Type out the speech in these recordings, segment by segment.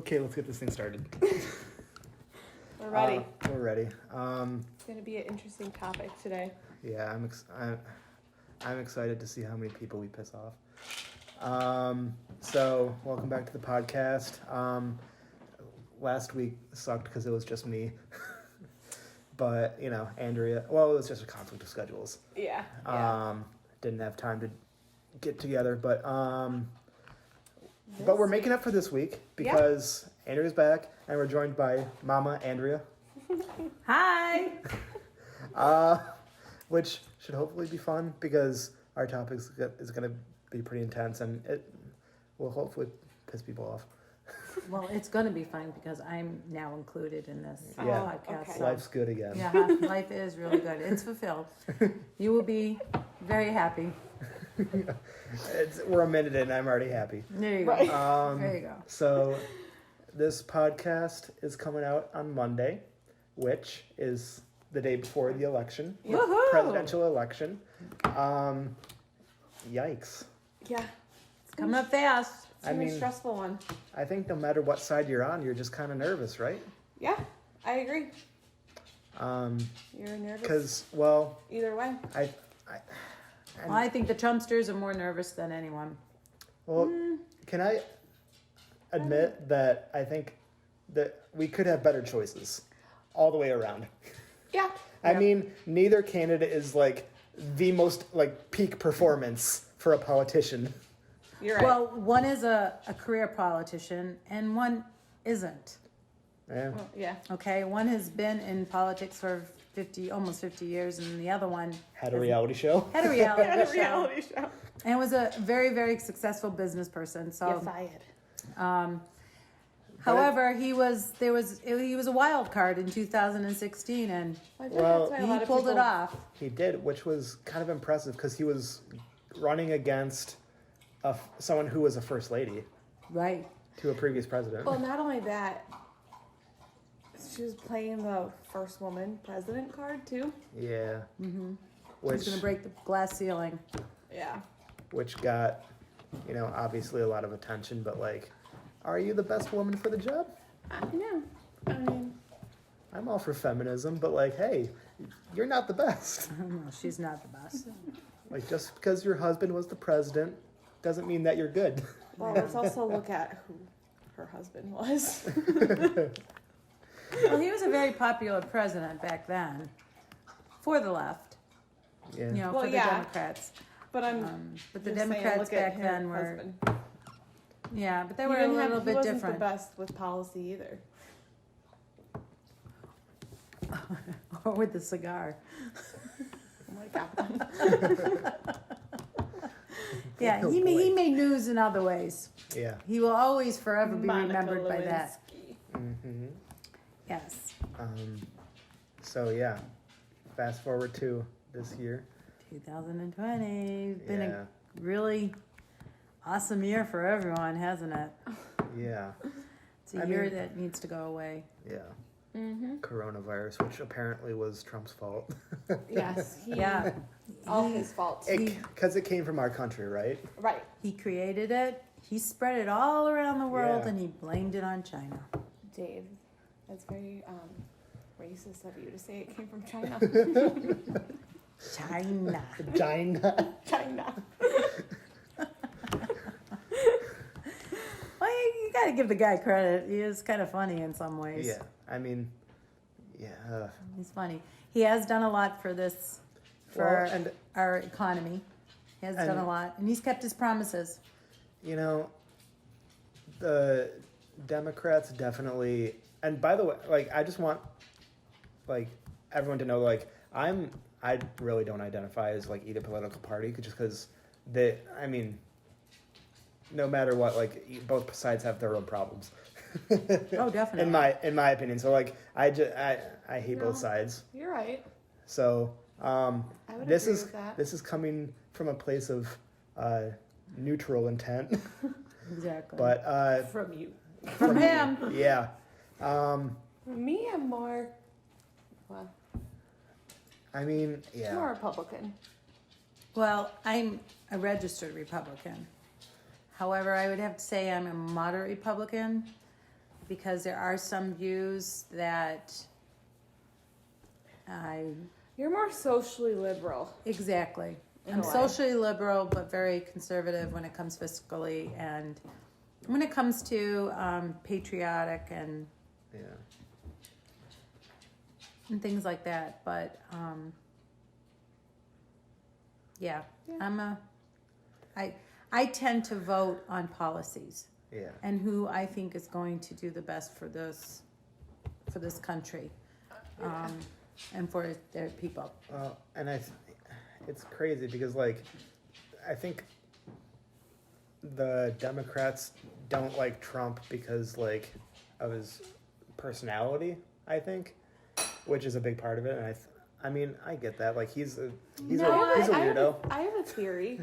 Okay, let's get this thing started. We're ready. We're ready. It's going to be an interesting topic today. Yeah, I'm excited to see how many people we piss off. So, welcome back to the podcast. Last week sucked because it was just me. But, you know, Andrea, well, it was just a conflict of schedules. Yeah. Didn't have time to get together, but we're making up for this week because Andrea's back and we're joined by Mama Andrea. Hi. Which should hopefully be fun because our topic is going to be pretty intense and it will hopefully piss people off. Well, it's going to be fun because I'm now included in this podcast. Okay. So, Life's good again. yeah, life is really good. It's fulfilled. You will be very happy. We're a minute in, I'm already happy. There you go. Right. There you go. So this podcast is coming out on Monday, which is the day before the election, Woohoo! presidential election. Yikes. Yeah. It's coming up fast. It's a stressful one. I think no matter what side you're on, you're just kind of nervous, right? Yeah, I agree. You're nervous? Because, well, Either way. I think the Trumpsters are more nervous than anyone. Well, can I admit that I think that we could have better choices all the way around? Yeah. I mean, neither candidate is like the most like peak performance for a politician. You're right. Well, one is a career politician and one isn't. Yeah. Well, yeah. Okay, one has been in politics for almost 50 years, and the other one Had a reality show. had a reality Had a show. reality show. And was a very, very successful business person. So, Yes, I had. however, he was a wild card in 2016, and I think Well, that's why a lot he of pulled it people- off. He did, which was kind of impressive because he was running against someone who was a first lady Right. to a previous president. Well, not only that, she was playing the first woman president card, too. Yeah. He's Which going to break the glass ceiling. Yeah. which got, you know, obviously a lot of attention, but like, are you the best woman for the job? No. I mean, I'm all for feminism, but like, hey, you're not the best. No, she's not the best. Like, just because your husband was the president doesn't mean that you're good. well, let's also look at who her husband was. Well, he was a very popular president back then for the left, Yeah. you know, Well, for the yeah. Democrats. But I'm But the just saying, Democrats look at back her then were, husband. yeah, but they He were a didn't little he bit wasn't different. the best with policy either. Or with the cigar. Oh my God. Yeah, Oh, he boy. made news in other ways. Yeah. He will always forever be Monica remembered by that. Lewinsky. Mm-hmm. Yes. So yeah, fast forward to this year. 2020. Been Yeah. a really awesome year for everyone, hasn't it? Yeah. It's a I year mean- that needs to go away. Yeah. Mm-hmm. Coronavirus, which apparently was Trump's fault. Yes. Yeah. All his fault. Because it came from our country, right? Right. He created it. He spread it all around the world, Yeah. and he blamed it on China. Dave, that's very racist of you to say it came from China. China. China. China. Well, you got to give the guy credit. He is kind of funny in some ways. Yeah. I mean, yeah. He's funny. He has done a lot for this, for Well, and- our economy. He has done And- a lot, and he's kept his promises. You know, the Democrats definitely, and by the way, like, I just want, like, everyone to know, like, I really don't identify as, like, either political party, just because I mean, no matter what, like, both sides have their own problems. Oh, definitely. in my opinion. So, like, I hate both sides. You're right. So, I would this agree is with that. this is coming from a place of neutral intent, Exactly. but From you. From him. yeah, Me, I'm more, well, I mean, more yeah, Republican. Well, I'm a registered Republican. However, I would have to say I'm a moderate Republican because there are some views that You're more socially liberal. exactly. In I'm a way. socially liberal, but very conservative when it comes fiscally and when it comes to patriotic and Yeah. things like that. But yeah, I tend to vote on policies Yeah. and who I think is going to do the best for this country and for their people. And it's crazy because like, I think the Democrats don't like Trump because like of his personality, I think, which is a big part of it. And I mean, I get that. Like he's a weirdo. I have a theory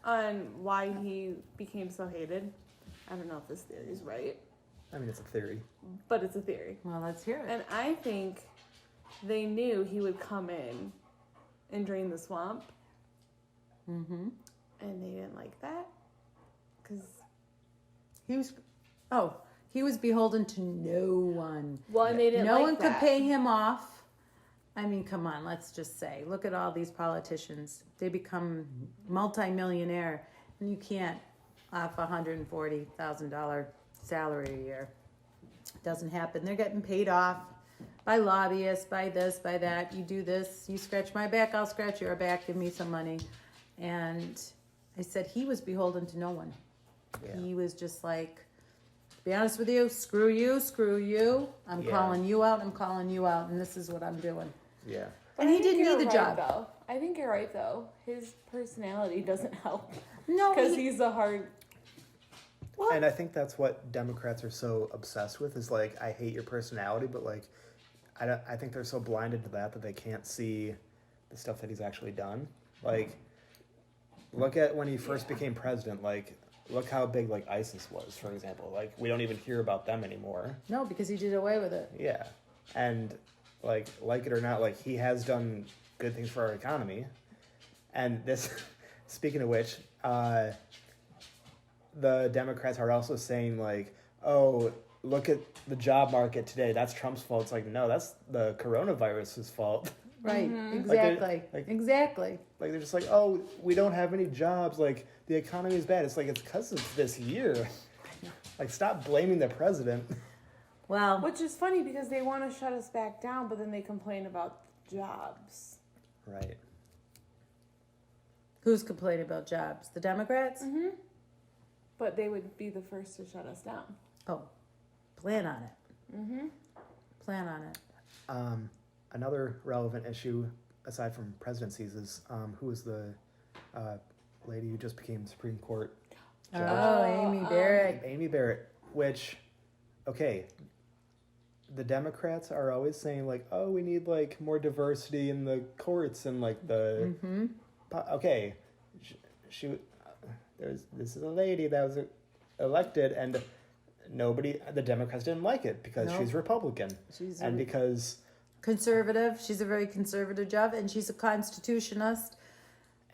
on why he became so hated. I don't know if this theory is right, I mean, it's a theory. but it's a theory. Well, let's hear it. And I think they knew he would come in and drain the swamp. Mm-hmm. And they didn't like that. Because, He was beholden to no one. well, and they didn't No like one that. could pay him off. I mean, come on, let's just say, look at all these politicians. They become multimillionaire, and you can't off $140,000 salary a year. It doesn't happen. They're getting paid off by lobbyists, by this, by that. You do this, you scratch my back, I'll scratch your back, give me some money. And I said he was beholden to no one. Yeah. He was just like, to be honest with you, screw you. I'm Yeah. calling you out, and this is what I'm doing. Yeah. And he didn't need the job. Though. I think you're right, though. His personality doesn't help. No, Because he's a hard... well, And I think that's what Democrats are so obsessed with is like, I hate your personality, but like, I think they're so blinded to that they can't see the stuff that he's actually done. Like, look at when he first became president. Like, look how big like ISIS was, for example. Like, we don't even hear about them anymore. no, because he did away with it. Yeah, and like it or not, like he has done good things for our economy. And this, speaking of which, the Democrats are also saying like, oh, look at the job market today. That's Trump's fault. It's like, no, that's the coronavirus's fault. Right, Mm-hmm. exactly, Like- exactly. Like they're just like, oh, we don't have any jobs. Like the economy is bad. It's like it's because of this year. Like stop blaming the president. Well, Which is funny because they want to shut us back down, but then they complain about jobs. Right. who's complaining about jobs? The Democrats? Mm-hmm. But they would be the first to shut us down. Oh, plan on it. Mm-hmm. Plan on it. Another relevant issue, aside from presidencies, is who was the lady who just became Supreme Court judge? Oh, Amy Barrett. Amy Barrett, which, okay, the Democrats are always saying, like, oh, we need, like, more diversity in the courts and, like, the... Mm-hmm. Okay, this is a lady that was elected, and the Democrats didn't like it because Nope. she's Republican. She's And because... conservative. She's a very conservative job, and she's a constitutionalist.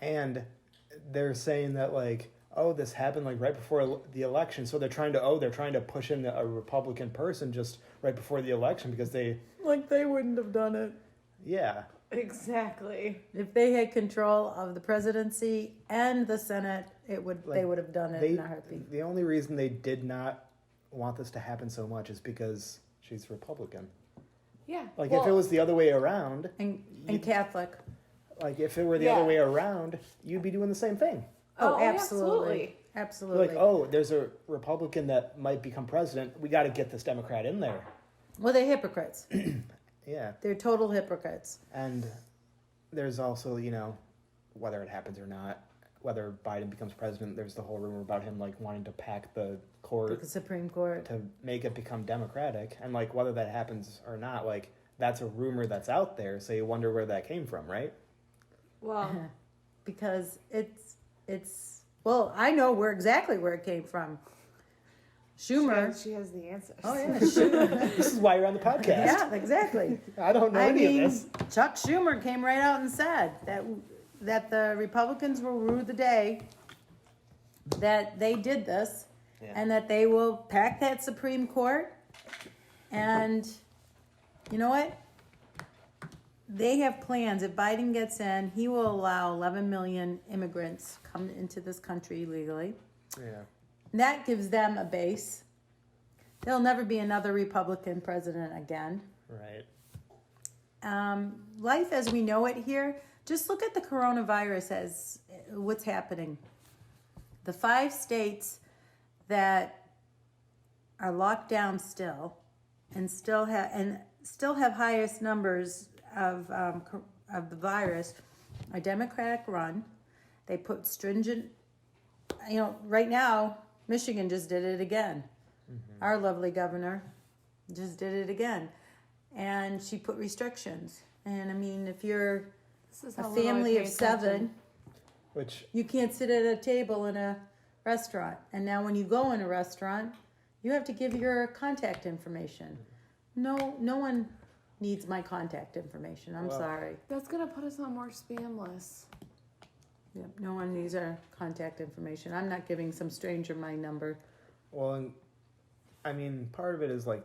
And they're saying that, like, oh, this happened, like, right before the election. So they're trying to push in a Republican person just right before the election because they... Like they wouldn't have done it. Yeah. Exactly. If they had control of the presidency and the Senate, they would have done it in a heartbeat. The only reason they did not want this to happen so much is because she's Republican. Yeah. Like, if it was the other way around... And you'd- Catholic. Like, if it were the other way around, you'd be doing the same thing. Oh, yeah, absolutely. Absolutely. Like, oh, there's a Republican that might become president. We got to get this Democrat in there. Well, they're hypocrites. Yeah. They're total hypocrites. And there's also, whether it happens or not, whether Biden becomes president, there's the whole rumor about him, like, wanting to pack the court The Supreme Court. to make it become Democratic. And, like, whether that happens or not, like, that's a rumor that's out there. So you wonder where that came from, right? Well, Because it's well, I know exactly where it came from. Schumer. she has the answers. Oh yeah, Schumer. This is why you're on the podcast. Yeah, exactly. I don't know I any mean, of this. Chuck Schumer came right out and said that the Republicans will rule the day that they did this Yeah. and that they will pack that Supreme Court. And you know what? They have plans. If Biden gets in, he will allow 11 million immigrants come into this country legally. Yeah. And that gives them a base. There'll never be another Republican president again. Right. Life as we know it here, just look at the coronavirus as what's happening. The 5 states that are locked down still and still have highest numbers of the virus are Democratic run. They put stringent, right now, Michigan just did it again. Mm-hmm. Our lovely governor just did it again. And she put restrictions. And I mean, if you're a family of 7, Which you can't sit at a table in a restaurant. And now when you go in a restaurant, you have to give your contact information. No one needs my contact information. I'm sorry. That's gonna put us on more spam lists. Yeah, no one needs our contact information. I'm not giving some stranger my number. well, and I mean, part of it is like,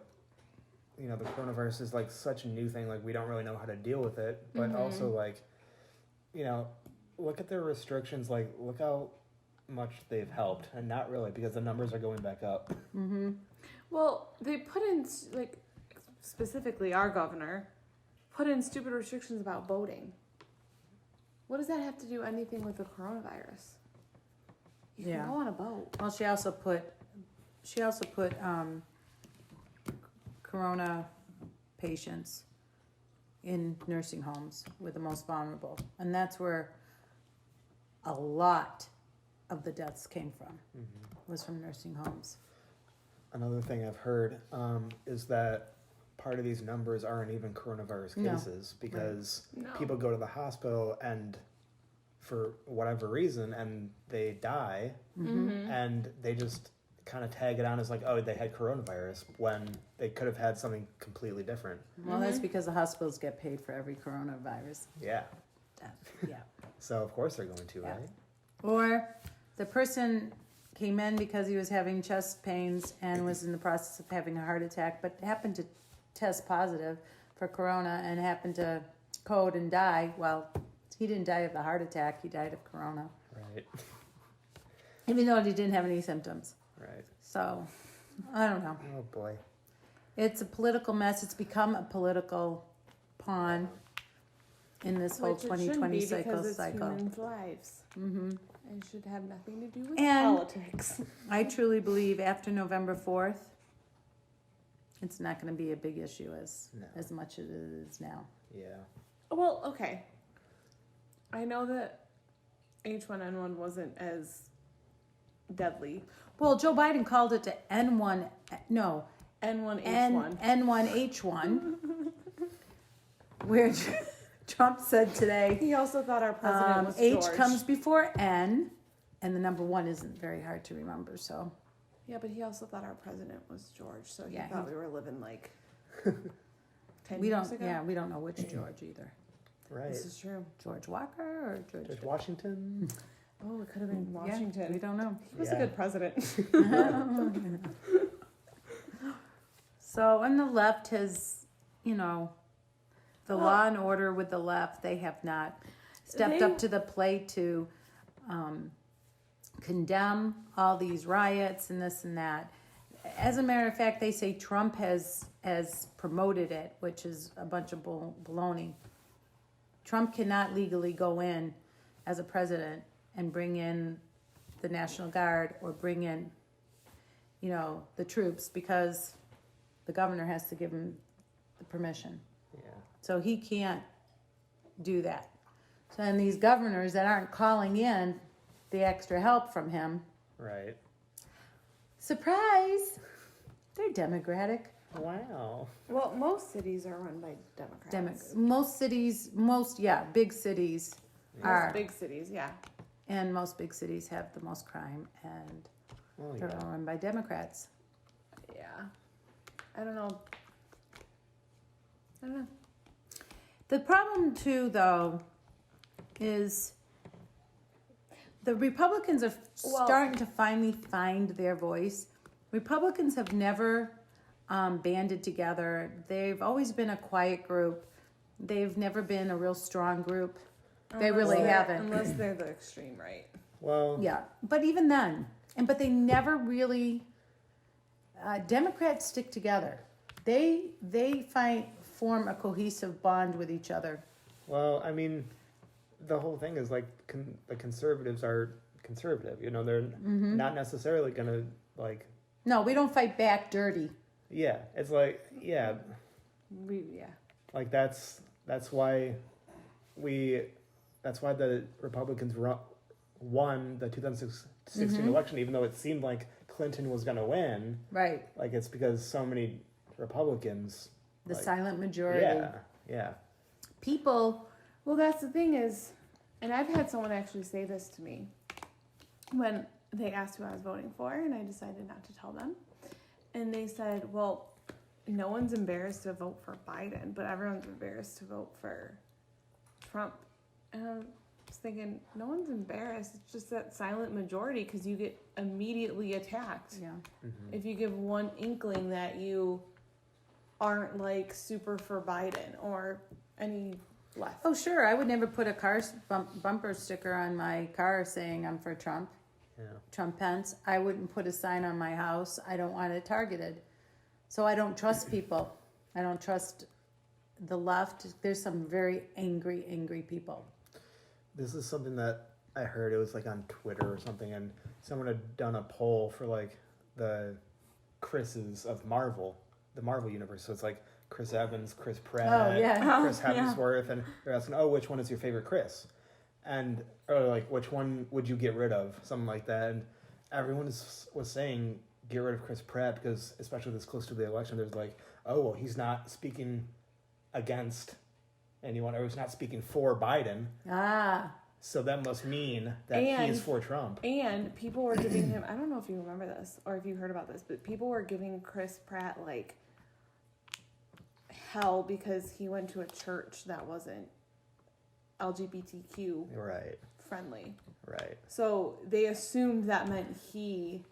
the coronavirus is like such a new thing. Like we don't really know how to deal with it, but also like, look at their restrictions. Like look how much they've helped, and not really because the numbers are going back up. Mm-hmm. Well, they put in, like, specifically our governor, put in stupid restrictions about boating. What does that have to do anything with the coronavirus? You Yeah. can go on a boat. Well, she also put corona patients in nursing homes with the most vulnerable, and that's where a lot of the deaths came from. Was from nursing homes. Another thing I've heard is that part of these numbers aren't even coronavirus No. cases because No. people go to the hospital and for whatever reason and they die and they just kind of tag it on as like, oh, they had coronavirus when they could have had something completely different. Well, that's because the hospitals get paid for every coronavirus Yeah. death. Yeah. So of course they're going to, Yeah. right? Or the person came in because he was having chest pains and was in the process of having a heart attack, but happened to test positive for corona and happened to code and die. Well, he didn't die of the heart attack, he died of corona. Right. Even though he didn't have any symptoms. Right. So, I don't know. Oh boy. It's a political mess. It's become a political pawn in this whole Which it shouldn't 2020 be because it's cycle. humans' lives. Mm-hmm. And should have nothing to do with And- politics. I truly believe after November 4th, it's not going to be a big issue as much as it is now. Yeah. Well, okay. I know that H1N1 wasn't as deadly. Well, Joe Biden called it the N1, no, N1H1. N1H1, where Trump said today, He also thought our president was H George. comes before N, and the number 1 isn't very hard to remember, so. Yeah, but he also thought our president was George, so he Yeah, thought we were living like 10 years ago. Yeah, we don't know which George either. Right. This is true. George Walker or George? George Washington. Oh, it could have been Yeah, Washington. we don't know. He was Yeah. a good president. So, and the left has, the law and order with the left, they have not stepped up to the plate to condemn all these riots and this and that. As a matter of fact, they say Trump has promoted it, which is a bunch of baloney. Trump cannot legally go in as a president and bring in the National Guard or bring in, the troops because the governor has to give him the permission. Yeah. So he can't do that. So then these governors that aren't calling in the extra help from him, Right. surprise, they're Democratic. Wow. Well, most cities are run by Democrats. Most cities, big cities are. Most big cities, yeah. And most big cities have the most crime, and Well, they're yeah. all run by Democrats. Yeah. I don't know. The problem, too, though, is The Republicans are Well- starting to finally find their voice. Republicans have never banded together. They've always been a quiet group. They've never been a real strong group. They really haven't. Unless they're the extreme right. Well, Yeah, but even then, but they never really. Democrats stick together. They form a cohesive bond with each other. well, I mean, the whole thing is like the conservatives are conservative. You know, they're not necessarily gonna like. No, we don't fight back dirty. Yeah, it's like like that's why the Republicans won the 2016 election, even though it seemed like Clinton was going to win. Right. Like it's because so many Republicans. The like, silent majority. Yeah. People. Well, that's the thing is, and I've had someone actually say this to me when they asked who I was voting for, and I decided not to tell them. And they said, well, no one's embarrassed to vote for Biden, but everyone's embarrassed to vote for Trump. And I was thinking, no one's embarrassed. It's just that silent majority because you get immediately attacked. Yeah. If you give one inkling that you aren't like super for Biden or any left. Oh, sure. I would never put a car bumper sticker on my car saying I'm for Trump. Yeah. Trump Pence. I wouldn't put a sign on my house. I don't want it targeted. So I don't trust people. I don't trust the left. There's some very angry people. This is something that I heard. It was like on Twitter or something, and someone had done a poll for like the Chris's of Marvel, the Marvel universe. So it's like Chris Evans, Chris Pratt, Oh, yeah. Chris Hemsworth, and they're asking, "Oh, which one is your favorite Chris?" And or like, which one would you get rid of? Something like that. And everyone was saying get rid of Chris Pratt because, especially this close to the election, there's like, oh, well, he's not speaking against anyone, or he's not speaking for Biden. Ah. So that must mean that he is for Trump. And people were giving him, I don't know if you remember this or if you heard about this, but people were giving Chris Pratt like hell because he went to a church that wasn't LGBTQ Right. friendly. Right. So they assumed that meant he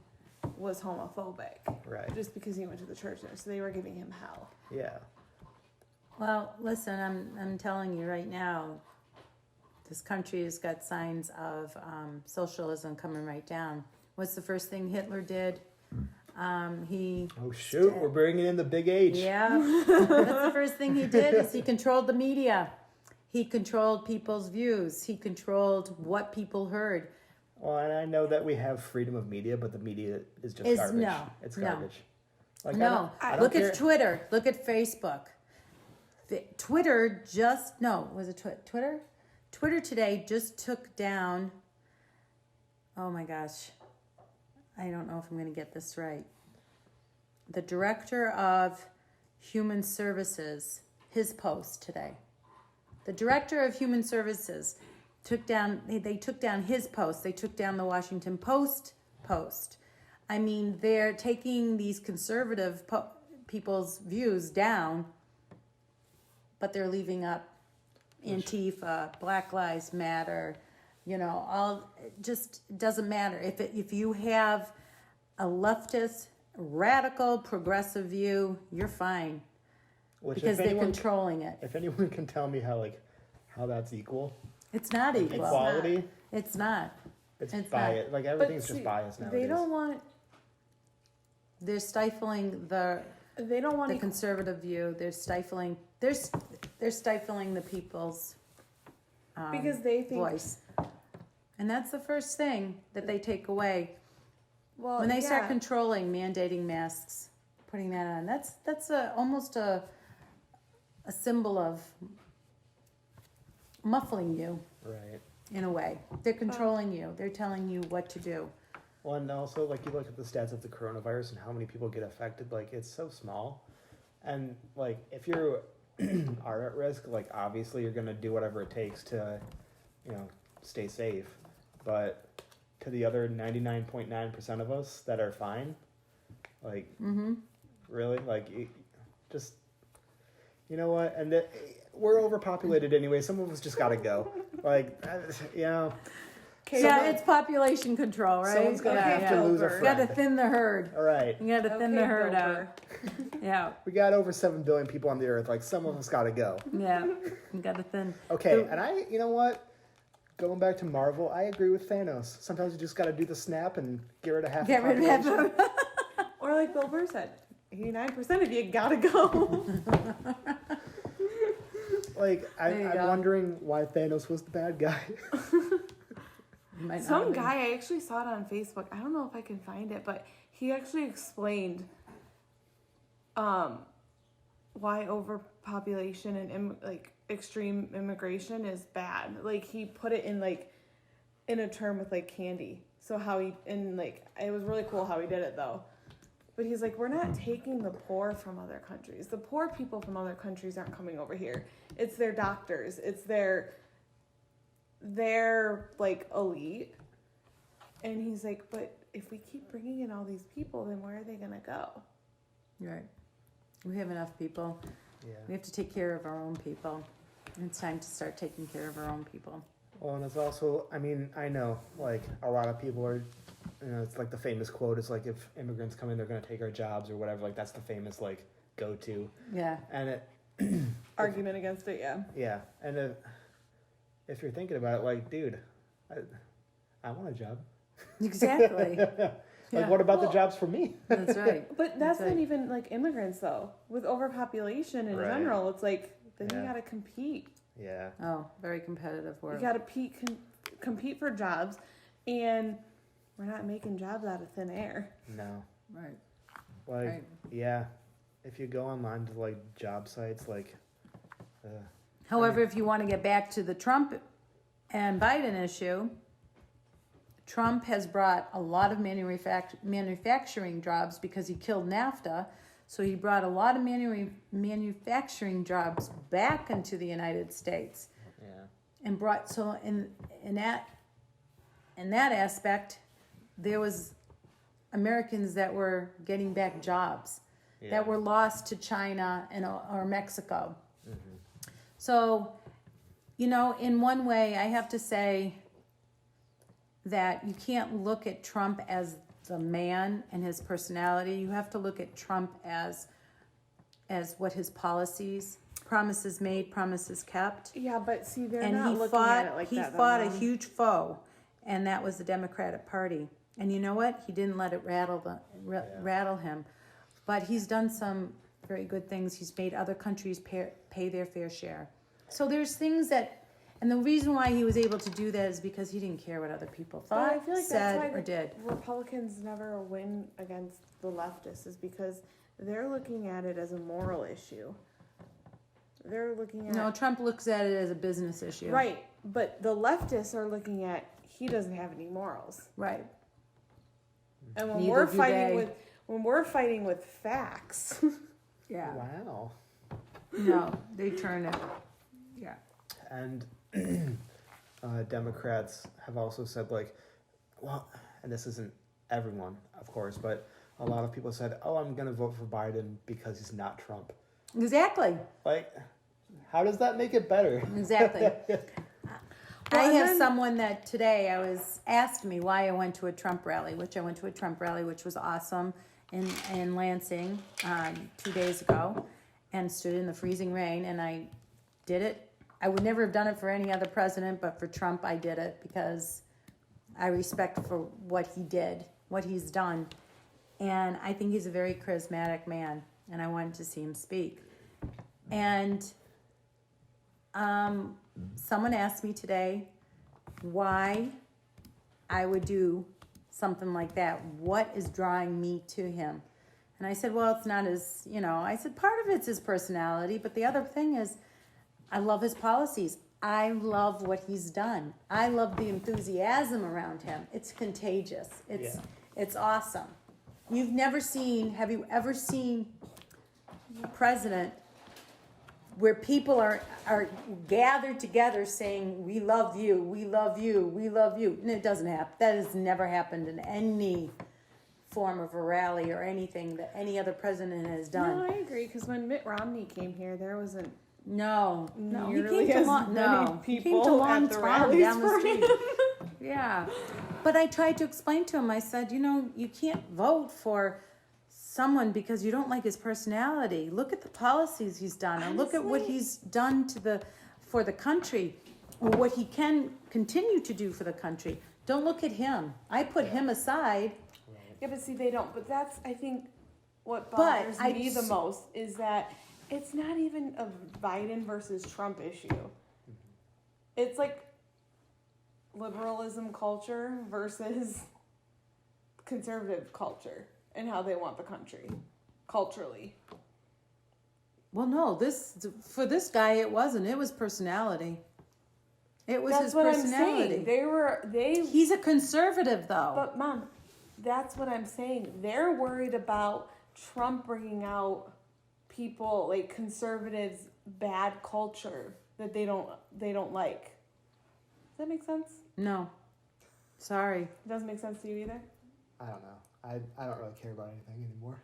was homophobic. Right. Just because he went to the church there. So they were giving him hell. Yeah. Well, listen, I'm telling you right now, this country has got signs of socialism coming right down. What's the first thing Hitler did? He. Oh shoot! We're bringing in the big H. Yeah. That's the first thing he did is he controlled the media. He controlled people's views. He controlled what people heard. Well, and I know that we have freedom of media, but the media is just garbage. No, it's no. garbage. Like, No, I don't look care. at Twitter. Look at Facebook. Twitter just was it Twitter? Twitter today just took down. Oh my gosh, I don't know if I'm going to get this right. The director of Human Services, his post today. The director of Human Services took down. They took down his post. They took down the Washington Post post. I mean, they're taking these conservative people's views down, but they're leaving up Antifa, Black Lives Matter, all, it just doesn't matter. If you have a leftist, radical, progressive view, you're fine. Which Because if they're anyone, controlling it. If anyone can tell me how that's equal, It's not equal. equality, It's not. it's It's bias. Like everything's see, just bias nowadays. They don't want They're stifling the conservative view. They're stifling. They're stifling the people's because they think voice, and that's the first thing that they take away well when they start yeah. controlling, mandating masks, putting that on. That's almost a symbol of muffling you Right. in a way. They're controlling you. They're telling you what to do. Well, and also, like, you look at the stats of the coronavirus and how many people get affected, like, it's so small. And, like, if you are at risk, like, obviously you're going to do whatever it takes to, stay safe. But to the other 99.9% of us that are fine, like, really? Like, just, you know what? And we're overpopulated anyway. Some of us just got to go. Like, Yeah, it's population control, right? Someone's gonna Okay, have to lose a Gilbert. friend. Got to thin the herd. All right. You got to thin the herd out. Yeah, We got over 7 billion people on the earth. Like, some of us got to go. yeah. You got to thin. Okay, and you know what? Going back to Marvel, I agree with Thanos. Sometimes you just got to do the snap and get rid of half Get the rid of population. that. Or like Bill Burr said, 89% of you gotta go. Like, There you I'm go. wondering why Thanos was the bad guy. Might not Some have been. guy, I actually saw it on Facebook. I don't know if I can find it, but he actually explained why overpopulation and extreme immigration is bad. Like, he put it in a term with like candy. So how he, and like, it was really cool how he did it though. But he's like, we're not taking the poor from other countries. The poor people from other countries aren't coming over here. It's their doctors. It's their like elite. And he's like, but if we keep bringing in all these people, then where are they gonna go? Right. We have enough people. Yeah. We have to take care of our own people. And it's time to start taking care of our own people. Well, and it's also, I mean, I know, like, a lot of people are, it's like the famous quote is like, if immigrants come in, they're going to take our jobs or whatever. Like, that's the famous, like, go-to. Yeah. And it, Argument against it, yeah. yeah. And if you're thinking about it, like, dude, I want a job. Exactly. Like, what about the jobs for me? That's right. But that's That's not right. even like immigrants though. With overpopulation in Right. general, it's like then you Yeah. gotta compete. Yeah. Oh, very competitive You world. gotta compete for jobs, and we're not making jobs out of thin air. No. Right. Like, Right. yeah. If you go online to, like, job sites, like, However, if you want to get back to the Trump and Biden issue, Trump has brought a lot of manufacturing jobs because he killed NAFTA. So he brought a lot of manufacturing jobs back into the United States, yeah. and brought so in that aspect, there was Americans that were getting back jobs Yeah. that were lost to China and or Mexico. Mm-hmm. So, in one way, I have to say that you can't look at Trump as the man and his personality. You have to look at Trump as what his policies, promises made, promises kept. Yeah, but see, they're And not he looking fought. at it like He that. fought a huge foe, and that was the Democratic Party. And you know what? He didn't let it rattle him, but he's done some very good things. He's made other countries pay their fair share. So there's things that. And the reason why he was able to do that is because he didn't care what other people But thought, I feel like said, that's why or did. Republicans never win against the leftists is because they're looking at it as a moral issue. They're looking at No, Trump looks at it as a business issue. right, but the leftists are looking at he doesn't have any morals. Right. And when Neither we're do fighting they. when we're fighting with facts, Yeah. Wow. No, they turn it. Yeah. And Democrats have also said, like, well, and this isn't everyone, of course, but a lot of people said, oh, I'm going to vote for Biden because he's not Trump. Exactly. Like, how does that make it better? Exactly. I and have then- someone that today asked me why I went to a Trump rally, which was awesome in Lansing 2 days ago, and stood in the freezing rain, and I did it. I would never have done it for any other president, but for Trump, I did it because I respect for what he did, what he's done, and I think he's a very charismatic man, and I wanted to see him speak. And someone asked me today why I would do something like that. What is drawing me to him? And I said, well, it's not his, I said, part of it's his personality, but the other thing is I love his policies. I love what he's done. I love the enthusiasm around him. It's contagious. It's awesome. Have you ever seen a president where people are gathered together saying, we love you, we love you, we love you? And it doesn't happen. That has never happened in any form of a rally or anything that any other president has done. no, I agree because when Mitt Romney came here, there wasn't No, he nearly came to as Long, many he came to people Long at the Tom rallies down the for street. him. Yeah. But I tried to explain to him, I said, you can't vote for someone because you don't like his personality. Look at the policies he's done, and look at what he's done for the country, or what he can continue to do for the country. Don't look at him. I put him aside. Yeah, but see, they don't. But that's, I think, what bothers me the most is that it's not even a Biden versus Trump issue. It's like liberalism culture versus conservative culture and how they want the country culturally. Well, no, for this guy, it wasn't. It was personality. It was his personality. I'm saying. He's a conservative, though. But Mom, that's what I'm saying. They're worried about Trump bringing out people like conservatives' bad culture that they don't like. Does that make sense? No. Sorry. It doesn't make sense to you either? I don't know. I don't really care about anything anymore.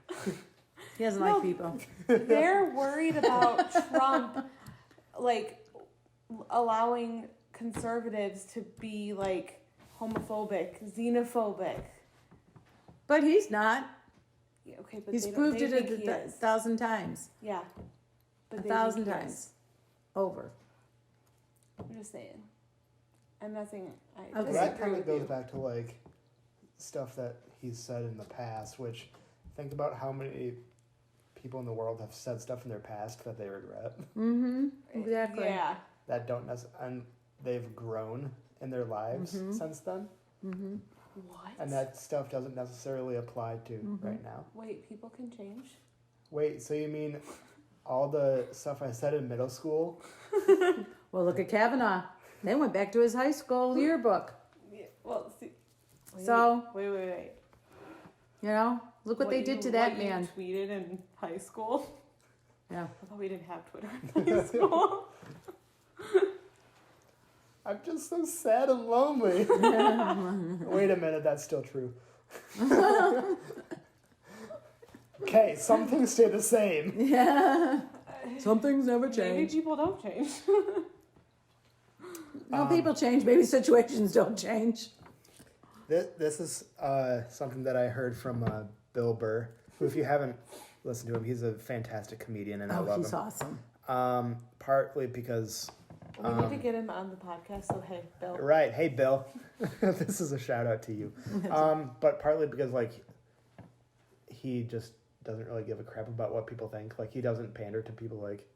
He doesn't like people. They're worried about Trump, like, allowing conservatives to be, like, homophobic, xenophobic. But he's not. Yeah, okay, but He's they proved think it he a is. 1,000 times. Yeah. But 1,000 they think he times. is. Over. I'm just saying. I'm not saying I Okay. Well, disagree that kind of with goes you. back to like stuff that he's said in the past, which think about how many people in the world have said stuff in their past that they regret. Mm-hmm. Exactly. Yeah. That don't and they've grown in their lives since then. Mm-hmm. What? And that stuff doesn't necessarily apply to right now. Wait, people can change? Wait, so you mean all the stuff I said in middle school? Well, look at Kavanaugh. They went back to his high school yearbook. Yeah. Well, see. So- Wait. Look what they did to that man. You tweeted in high school. Yeah. I thought we didn't have Twitter in high school. I'm just so sad and lonely. Wait a minute, that's still true. Okay, some things stay the same. Yeah. Some things never Maybe change. people don't change. No, people change. Maybe situations don't change. This is something that I heard from Bill Burr, who, if you haven't listened to him, he's a fantastic comedian, and I love He's him. awesome. Partly because... We need to get him on the podcast, so hey, Bill. Right. Hey, Bill. This is a shout out to you. But partly because, like, he just doesn't really give a crap about what people think. Like, he doesn't pander to people, like...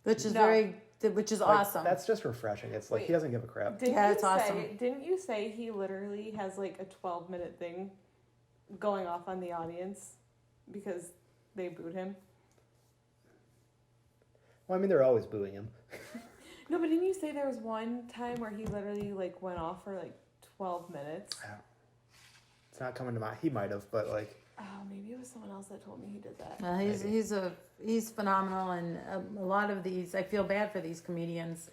Which is No. which is like, awesome. That's just refreshing. It's like, he doesn't give a crap. It's awesome. Didn't you say he literally has like a 12-minute thing going off on the audience because they booed him? Well, I mean, they're always booing him. No, but didn't you say there was one time where he literally like went off for like 12 minutes? It's not coming to mind. He might have, but, like... Oh, maybe it was someone else that told me he did that. He's phenomenal, and a lot of these, I feel bad for these comedians.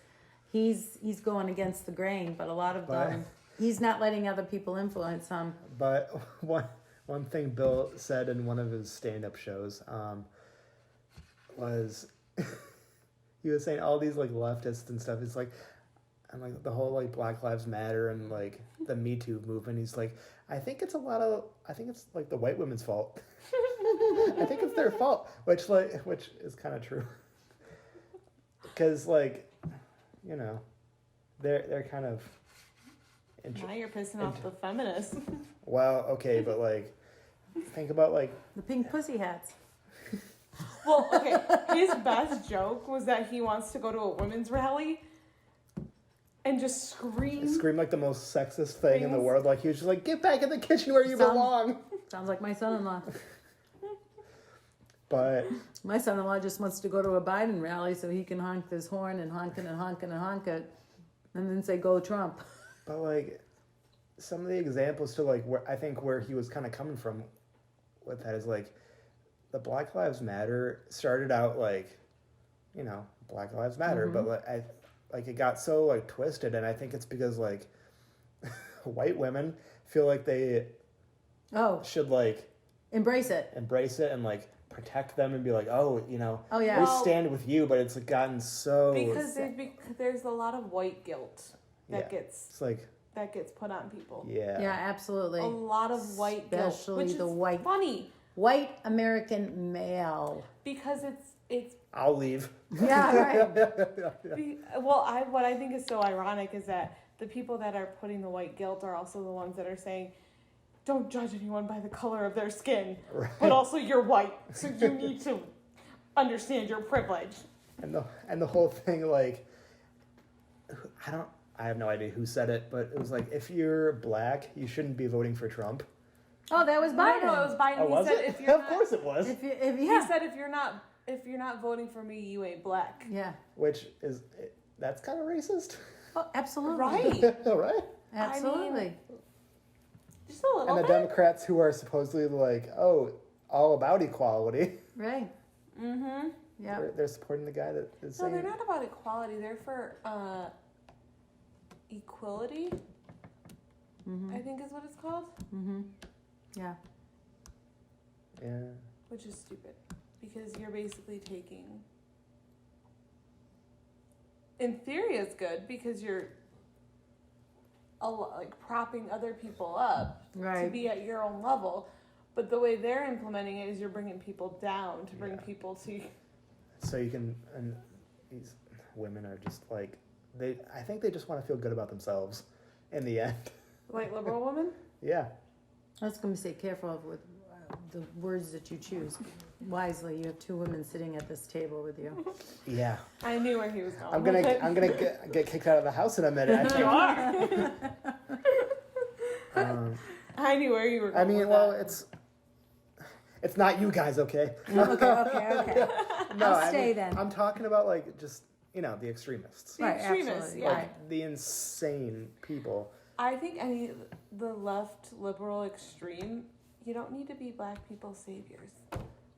He's going against the grain, but a lot of them, he's not letting other people influence him. But one thing Bill said in one of his stand-up shows was he was saying all these like leftists and stuff. It's like, and like the whole like Black Lives Matter and like the Me Too movement. He's like, I think it's like the white women's fault. I think it's their fault, which is kind of true. Because like, they're kind of. Now you're pissing off the feminists. Well, okay, but like, think about like The pink pussy hats. Well, okay, his best joke was that he wants to go to a women's rally and just scream like the most sexist thing in the world. Like he was just like, get back in the kitchen where you belong. Sounds like my son-in-law. But My son-in-law just wants to go to a Biden rally so he can honk this horn and honk it and honk it and honk it, and then say, "Go Trump." But like, some of the examples to like where he was kind of coming from with that is like, the Black Lives Matter started out like, Black Lives Matter, but like it got so like twisted, and I think it's because like white women feel like they should like Embrace it. and like protect them and be like, oh yeah. we stand with you, but it's like gotten so because there's a lot of white guilt that Yeah. gets it's like that gets put on people. Yeah. Yeah, absolutely. A lot of white guilt, Especially which the is white- funny White American male. because it's I'll leave. Yeah, right. what I think is so ironic is that the people that are putting the white guilt are also the ones that are saying, don't judge anyone by the color of their skin, Right. but also you're white, so you need to understand your privilege. And the whole thing, like, I have no idea who said it, but it was like, if you're black, you shouldn't be voting for Trump. Oh, that was Biden. No, it was Biden. Oh, He was said it? if you're Of not, course it was. he said if you're not voting for me, you ain't black. Yeah. Which is, that's kind of racist. Oh, absolutely. Right. Right? Absolutely. Just a little And the bit. Democrats who are supposedly like, oh, all about equality, Right. Mm-hmm. Yeah. they're supporting the guy that is No, saying, they're not about equality. They're for equality. Mm-hmm. I think is what it's called, Mm-hmm. Yeah. yeah, which is stupid because you're basically taking. In theory, it's good because you're like propping other people up to Right. be at your own level, but the way they're implementing it is you're bringing people down to bring Yeah. people to. so you can, and these women are just like, I think they just want to feel good about themselves in the end. White liberal woman? Yeah. I was going to say, careful with the words that you choose wisely. You have two women sitting at this table with you. Yeah. I knew where he was going. I'm gonna with it. get kicked out of the house in a minute. I You think. are. I knew where you were I going. mean, with well, that. it's not you guys, okay? Okay. No, I'll stay then. I'm talking about like just the extremists, The Right, extremists, absolutely. yeah. like the insane people. I think the left liberal extreme, you don't need to be black people's saviors.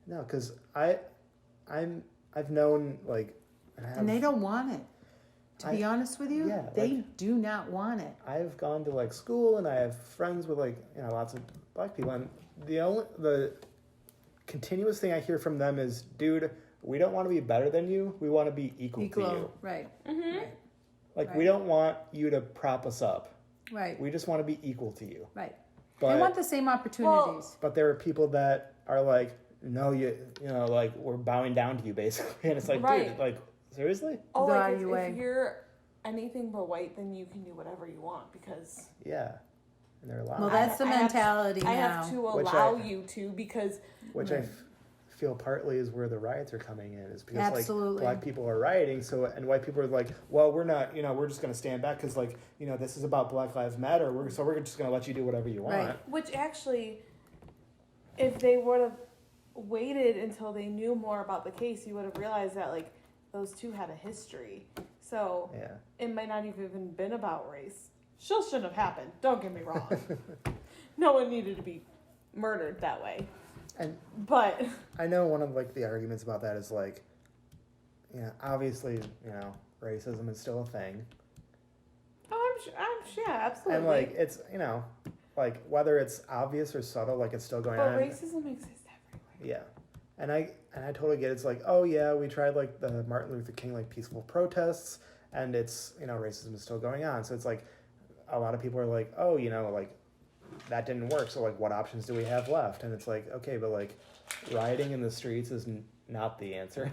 No, because I've known like, And they don't want it. To be honest with you, yeah, they like- do not want it. I've gone to like school and I have friends with like lots of black people, and the continuous thing I hear from them is, dude, we don't want to be better than you. We want to be equal to you. Right. Mm-hmm. Right. Like Right. we don't want you to prop us up. Right. We just want to be equal to you. Right. But They want the same opportunities. but there are people that are like, no, like we're bowing down to you basically, and it's like, Right. dude, like seriously? Oh, The like IUA. if you're anything but white, then you can do whatever you want because Yeah, and they're allowed. Well, that's the I have- mentality I now. have to Which allow I- you to because Which Right. feel partly is where the riots are coming in, is because Absolutely. like black people are rioting, and white people are like, well, we're not, we're just going to stand back because like this is about Black Lives Matter. We're just going to let you do whatever you want. Right. which actually, if they would have waited until they knew more about the case, you would have realized that like those two had a history. So Yeah. it might not have even been about race. Still shouldn't have happened. Don't get me wrong. No one needed to be murdered that way. And But I know one of like the arguments about that is like, obviously, racism is still a thing. I'm sure, yeah, absolutely. And like it's like whether it's obvious or subtle, like it's still going but on. racism exists everywhere. Yeah, and I totally get it. It's like, oh yeah, we tried like the Martin Luther King like peaceful protests, and it's racism is still going on. So it's like a lot of people are like, oh like that didn't work. So like what options do we have left? And it's like, okay, but like rioting in the streets is not the answer.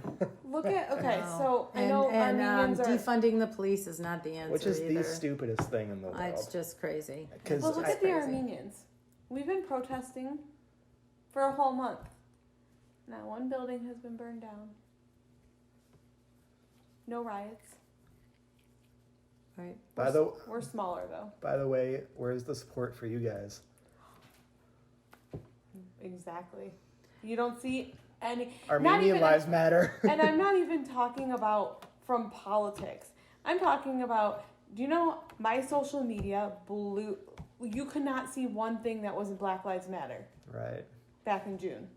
Look at okay, No. so I And, know and Armenians are. defunding the police is not the answer Which is either. the stupidest thing in the world. It's just crazy. Because Well, look I- at the crazy. Armenians. We've been protesting for a whole month. Not one building has been burned down. No riots. Right. We're smaller though. by the way, where's the support for you guys? Exactly. You don't see any. Armenian lives matter. And I'm not even talking about from politics. I'm talking about. Do you know my social media blew? You could not see one thing that wasn't Black Lives Matter Right. back in June.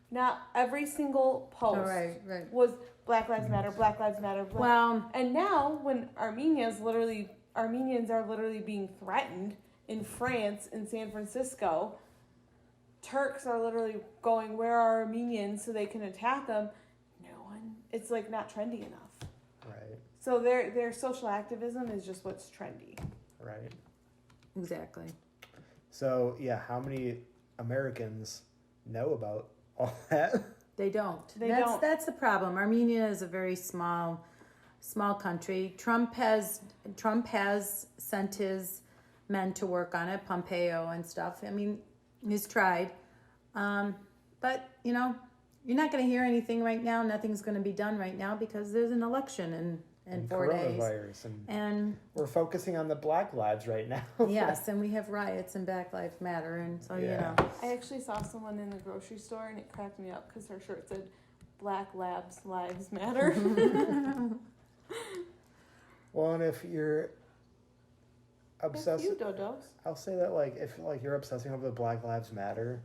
Not every single post Oh, right. was Black Lives Matter, Black Lives Matter. Well, And now when Armenians are literally being threatened in France, in San Francisco, Turks are literally going, where are Armenians so they can attack them? No one. It's like not trendy enough. Right. So their social activism is just what's trendy. Right. Exactly. So yeah, how many Americans know about all that? They don't. They that's don't. that's the problem. Armenia is a very small country. Trump has sent his men to work on it, Pompeo and stuff. I mean, he's tried. But, you know, you're not going to hear anything right now. Nothing's going to be done right now because there's an election in 4 days. Coronavirus And we're focusing on the Black lives right now. yes, and we have riots and Black Lives Matter. And so, you Yeah. know. I actually saw someone in the grocery store and it cracked me up because her shirt said Black Labs Lives Matter. Well, and if you're obsessed, You dodos. I'll say that like if like you're obsessing over the Black Lives Matter,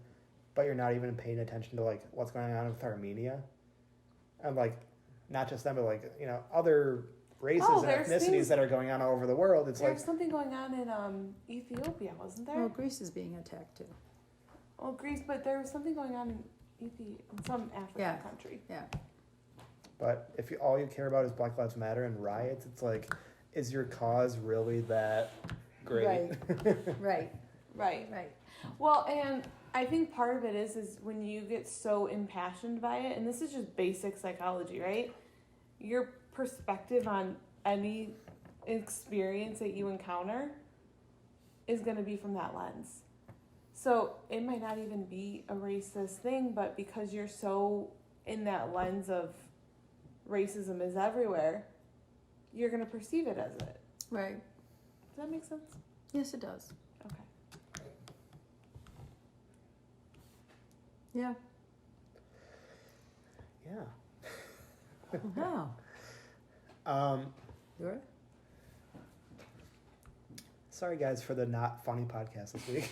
but you're not even paying attention to like what's going on with Armenia, and like not just them, but like you know other races and there's ethnicities things- that are going on all over the world. It's There's like something going on in Ethiopia, wasn't there? Well, Greece is being attacked too. Well, Greece, but there was something going on in some African Yeah. country. Yeah. but if you, all you care about is Black Lives Matter and riots, it's like, is your cause really that great? Right. Right. Right. Well, and I think part of it is when you get so impassioned by it, and this is just basic psychology, right? Your perspective on any experience that you encounter is going to be from that lens. So it might not even be a racist thing, but because you're so in that lens of racism is everywhere, you're going to perceive it as it. Right. Does that make sense? Yes, it does. Okay. Yeah. Yeah. Wow. You're Sorry guys for the not funny podcast this week.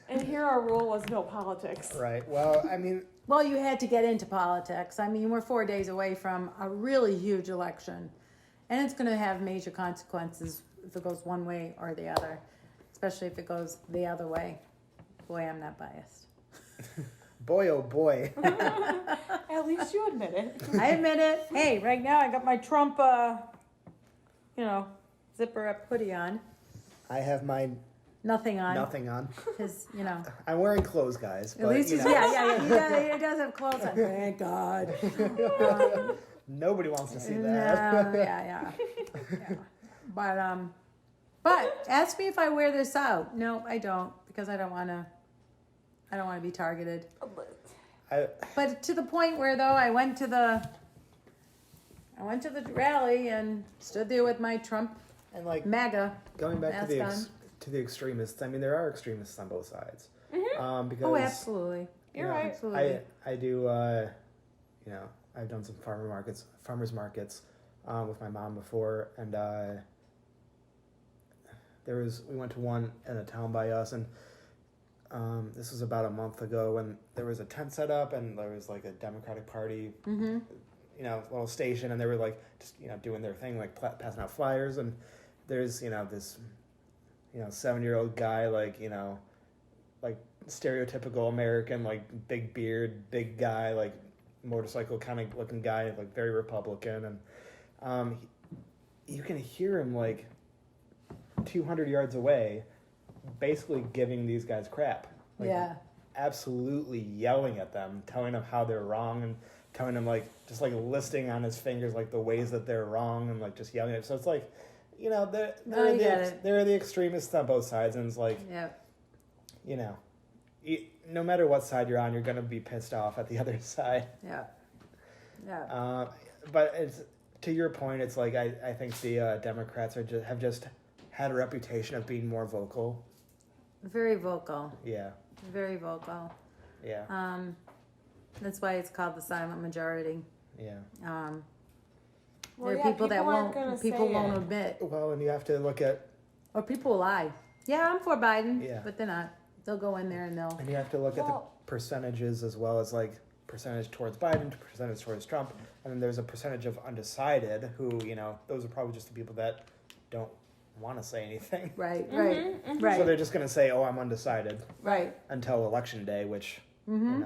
And here our rule was no politics. Right. Well, I mean, Well, you had to get into politics. I mean, we're 4 days away from a really huge election, and it's going to have major consequences if it goes one way or the other, especially if it goes the other way. Boy, I'm not biased. boy, oh boy. At least you admit it. I admit it. Hey, right now I got my Trump, zipper up hoodie on. I have my Nothing on. nothing on. His, I'm wearing clothes, guys. At But, least you he's, know, yeah. He does have clothes on. Thank God. Nobody wants to see No, that. yeah. But ask me if I wear this out. No, I don't, because I don't want to be targeted. But to the point where though I went to the rally and stood there with my Trump And like MAGA. going back to mask the extremists. I mean, there are extremists on both sides. Because Oh, absolutely. You're you know, right. Absolutely. I do. I've done some farmers markets, with my mom before, and we went to one in a town by us, and this was about a month ago when there was a tent set up, and there was like a Democratic Party, little station, and they were like just doing their thing, like passing out flyers, and there's this 7-year-old guy, like stereotypical American, like big beard, big guy, like motorcycle kind of looking guy, like very Republican, and you can hear him like 200 yards away basically giving these guys crap, like, Yeah. absolutely yelling at them, telling them how they're wrong, and telling them like just like listing on his fingers like the ways that they're wrong, and like just yelling at them. So it's like they're the extremists on both sides, and it's like Yeah. no matter what side you're on, you're gonna be pissed off at the other side. Yeah. Yeah. But it's to your point. It's like I think the Democrats have just had a reputation of being more vocal. Very vocal. Yeah. Very vocal. Yeah. That's why it's called the silent majority. Yeah. Well, There are yeah, people that aren't gonna people say won't it. admit, Well, and you have to look at or people lie. Yeah, I'm for Biden, Yeah. but they're not. They'll go in there and they'll. you have to look at the Well- percentages as well as like percentage towards Biden, percentage towards Trump, and then there's a percentage of undecided who those are probably just the people that don't want to say anything. Right. Mhm, Right. So they're just gonna say, "Oh, I'm undecided," Right. until election day, which Mm-hmm.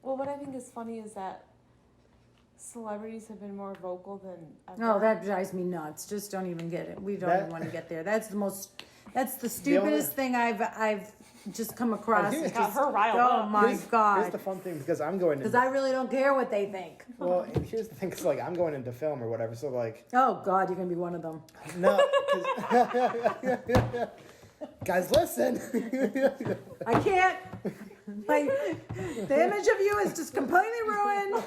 Well, what I think is funny is that celebrities have been more vocal than ever. No, that drives me nuts. Just don't even get it. We don't even want to get there. That's the stupidest thing I've just come across. Here's- It's got just- her riled oh up. my Here's God. the fun thing, because I'm going Because into, I really don't care what they think. well, and here's the thing, because like I'm going into film or whatever, so like, Oh God, you're gonna be one of them. no, 'cause- guys, listen. I can't. The image of you is just completely ruined.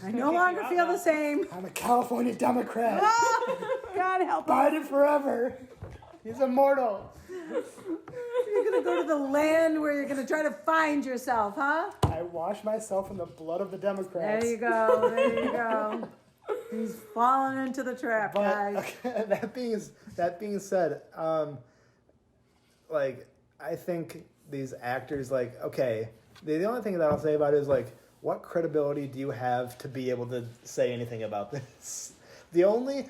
I no longer feel the same. I'm a California Democrat. God help us. Biden forever. He's immortal. You're gonna go to the land where you're gonna try to find yourself, huh? I wash myself in the blood of the Democrats. There you go. There you go. He's fallen into the trap, But guys. okay, that being said, like I think these actors, like, okay, the only thing that I'll say about it is like, what credibility do you have to be able to say anything about this? The only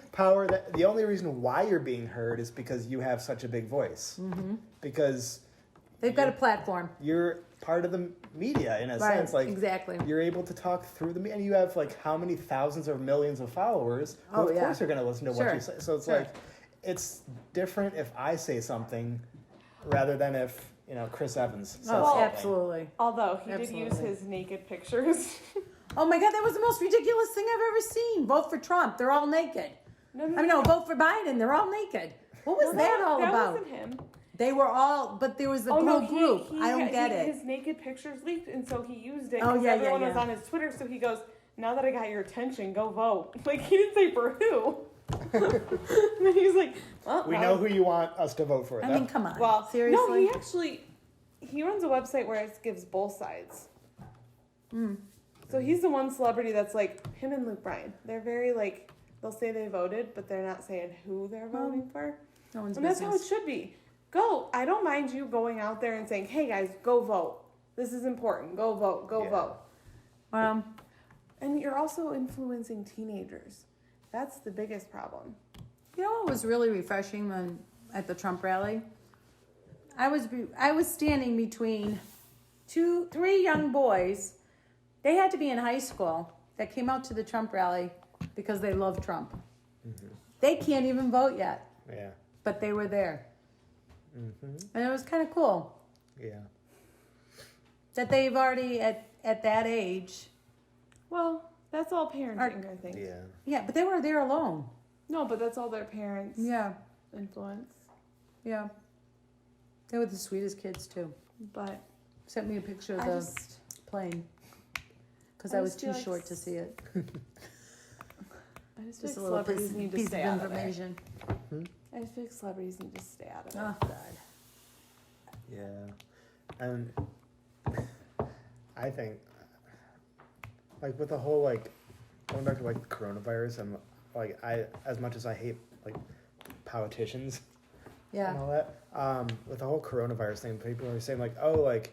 reason why you're being heard is because you have such a big voice. Mm-hmm. Because They've got a platform. you're part of the media in a Right, sense. Like exactly. you're able to talk through the media, and you have like how many thousands or millions of followers. Oh, Of yeah. course, you're going to listen to what Sure. you say. So it's Sure. like it's different if I say something rather than if Chris Evans says Oh, something. absolutely. Although he did use Absolutely. his naked pictures. Oh my God, that was the most ridiculous thing I've ever seen. Vote for Trump. They're all naked. No, I mean, no, vote for Biden. They're all naked. What was that all that about? wasn't him. They were all, but there was a whole group. I don't get it. His naked pictures leaked, and so he used it. Oh, 'cause yeah, everyone yeah, was yeah. on his Twitter, so he goes, "Now that I got your attention, go vote." Like he didn't say for who. And he's like, "Well, We know who you want us to vote for. I mean, come on. Well, Seriously? no, he runs a website where it gives both sides. So he's the one celebrity that's like him and Luke Bryan. They're very like they'll say they voted, but they're not saying who they're voting for. No one's And that's how it business. should be. Go. I don't mind you going out there and saying, "Hey guys, go vote. This is important. Go vote. Go Yeah. vote." Well, And you're also influencing teenagers. That's the biggest problem. you know what was really refreshing when at the Trump rally? I was standing between three young boys. They had to be in high school that came out to the Trump rally because they love Trump. Mm-hmm. They can't even vote yet, Yeah. but they were there, Mm-hmm. and it was kind of cool Yeah. that they've already at that age. Well, that's all parenting, I think. Yeah. Yeah, but they were there alone. No, but that's all their parents' Yeah, influence. yeah. They were the sweetest kids too. But Sent me a picture of I the just plane because I I was just too feel like short to see it. I just Just a feel little like celebrities need to piece stay of out of there. information. I just feel like celebrities need to stay out of it. Oh God. Yeah. And I think, like, with the whole, like, going back to, like, coronavirus, and, like, as much as I hate, like, politicians Yeah. and all that, with the whole coronavirus thing, people are saying, like, oh, like,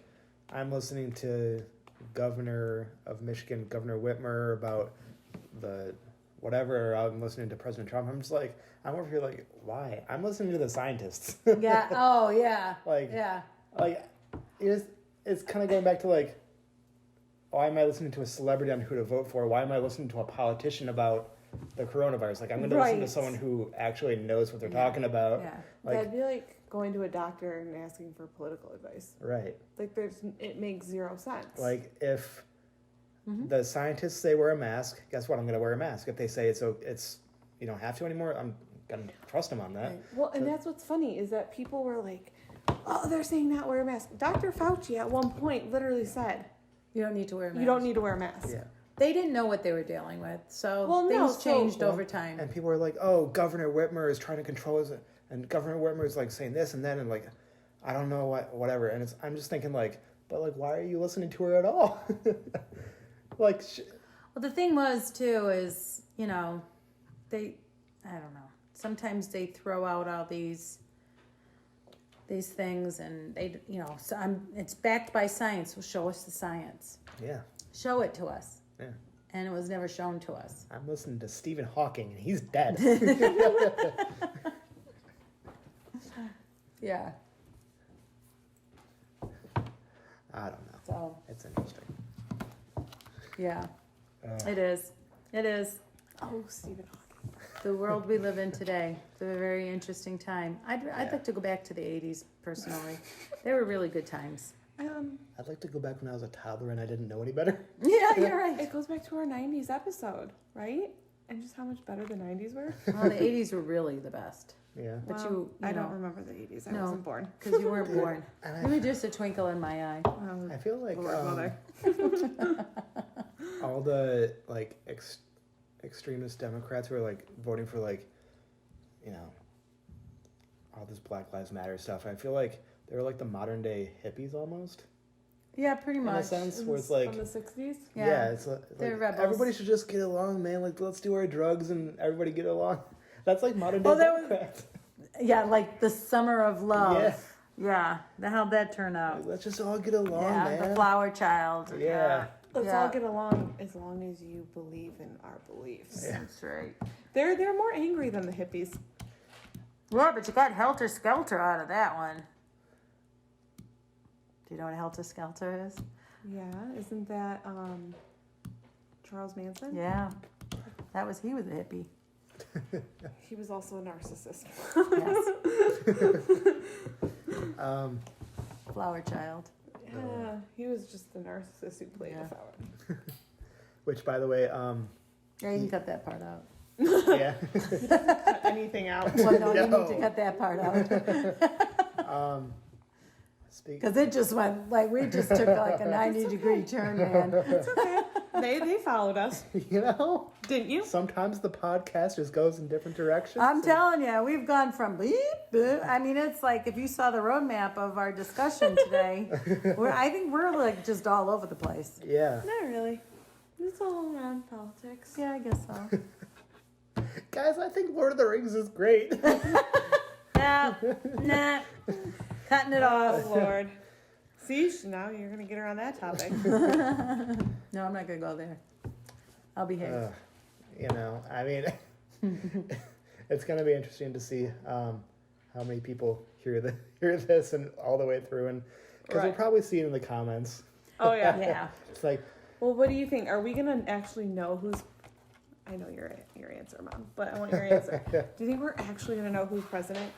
I'm listening to Governor of Michigan, Governor Whitmer, about the whatever, or I'm listening to President Trump. I'm just like, I'm over here like, why? I'm listening to the scientists. Yeah. Oh yeah. Like, Yeah. like, it's kind of going back to, like, why am I listening to a celebrity on who to vote for? Why am I listening to a politician about the coronavirus? Like, I'm going to listen to Right. someone who actually knows what they're Yeah. talking about. Yeah. Like, That'd be like going to a doctor and asking for political advice. right. Like it makes zero sense. Like, if Mhm. the scientists say wear a mask, guess what? I'm going to wear a mask. If they say it's you don't have to anymore, I'm going to trust them on that. Right. Well, and that's what's funny is that people were like, "Oh, they're saying not wear a mask." Dr. Fauci at one point literally said, You don't need to wear a mask. "You don't need to wear a mask." Yeah. They didn't know what they were dealing with, so Well, no, things so- changed Well, over time. And people are like, oh, Governor Whitmer is trying to control us, and Governor Whitmer is like saying this and then, and like, I don't know whatever. And I'm just thinking like, but like, why are you listening to her at all? Like, Well, the thing was too is I don't know. Sometimes they throw out all these things, and they it's backed by science. Well, show us the science. yeah, Show it to us. yeah. And it was never shown to us. I'm listening to Stephen Hawking, and he's dead. Yeah. I don't know. So It's interesting. Yeah, Uh, it is. It is. Oh, Stephen Hawking. The world we live in today. It's a very interesting time. I'd Yeah. like to go back to the 80s, personally. They were really good times. I'd like to go back when I was a toddler and I didn't know any better. Yeah, you're right. It goes back to our 90s episode, right? And just how much better the 90s were. Well, the 80s were really the best. Yeah. But Well, I know, don't remember the 80s. I No. wasn't born. because you weren't born. And You were just a twinkle in my eye. I feel like Lord, mother. all the like extremist Democrats who are like voting for like, you know, all this Black Lives Matter stuff. I feel like they're like the modern day hippies almost. Yeah, pretty In a much. sense, where it's like, From the 60s? yeah, it's like They're rebels. everybody should just get along, man. Like, let's do our drugs and everybody get along. That's like modern day Well, that was- Democrats. Yeah, like the summer of love. Yeah. Yeah. How'd that turn Like, out? let's just all get along, Yeah, man. the flower child. Yeah. Let's Yeah. all get along as long as you believe in our beliefs. Yeah. That's right. They're more angry than the hippies. Yeah, but you got Helter Skelter out of that one. Do you know what Helter Skelter is? Yeah, isn't that Charles Manson? Yeah. He was a hippie. He was also a narcissist. Yes. Flower child. Yeah, he was just the narcissist who played Yeah. a flower. Which, by the way, Yeah, you can cut that part out. yeah. Cut anything out. Well, no, you No. need to cut that part out. Speak. Because it just went, like, we just took like a 90-degree turn, man. It's okay. They followed us, You know, didn't you? sometimes the podcast just goes in different directions. I'm telling you, we've gone from beep, boop. I mean, it's like if you saw the roadmap of our discussion today, I think we're like just all over the place. Yeah. Not really. It's all around politics. Yeah, I guess so. Guys, I think Lord of the Rings is great. Nah, cutting it off. Oh Lord. See, now you're gonna get her on that topic. No, I'm not gonna go there. I'll behave. You know, I mean, it's going to be interesting to see how many people hear this and all the way through, and because we'll Right. probably see it in the comments. Oh yeah. Yeah. It's like, Well, what do you think? Are we gonna actually know who's? I know your answer, Mom, but I want your answer. Do you think we're actually gonna know who's president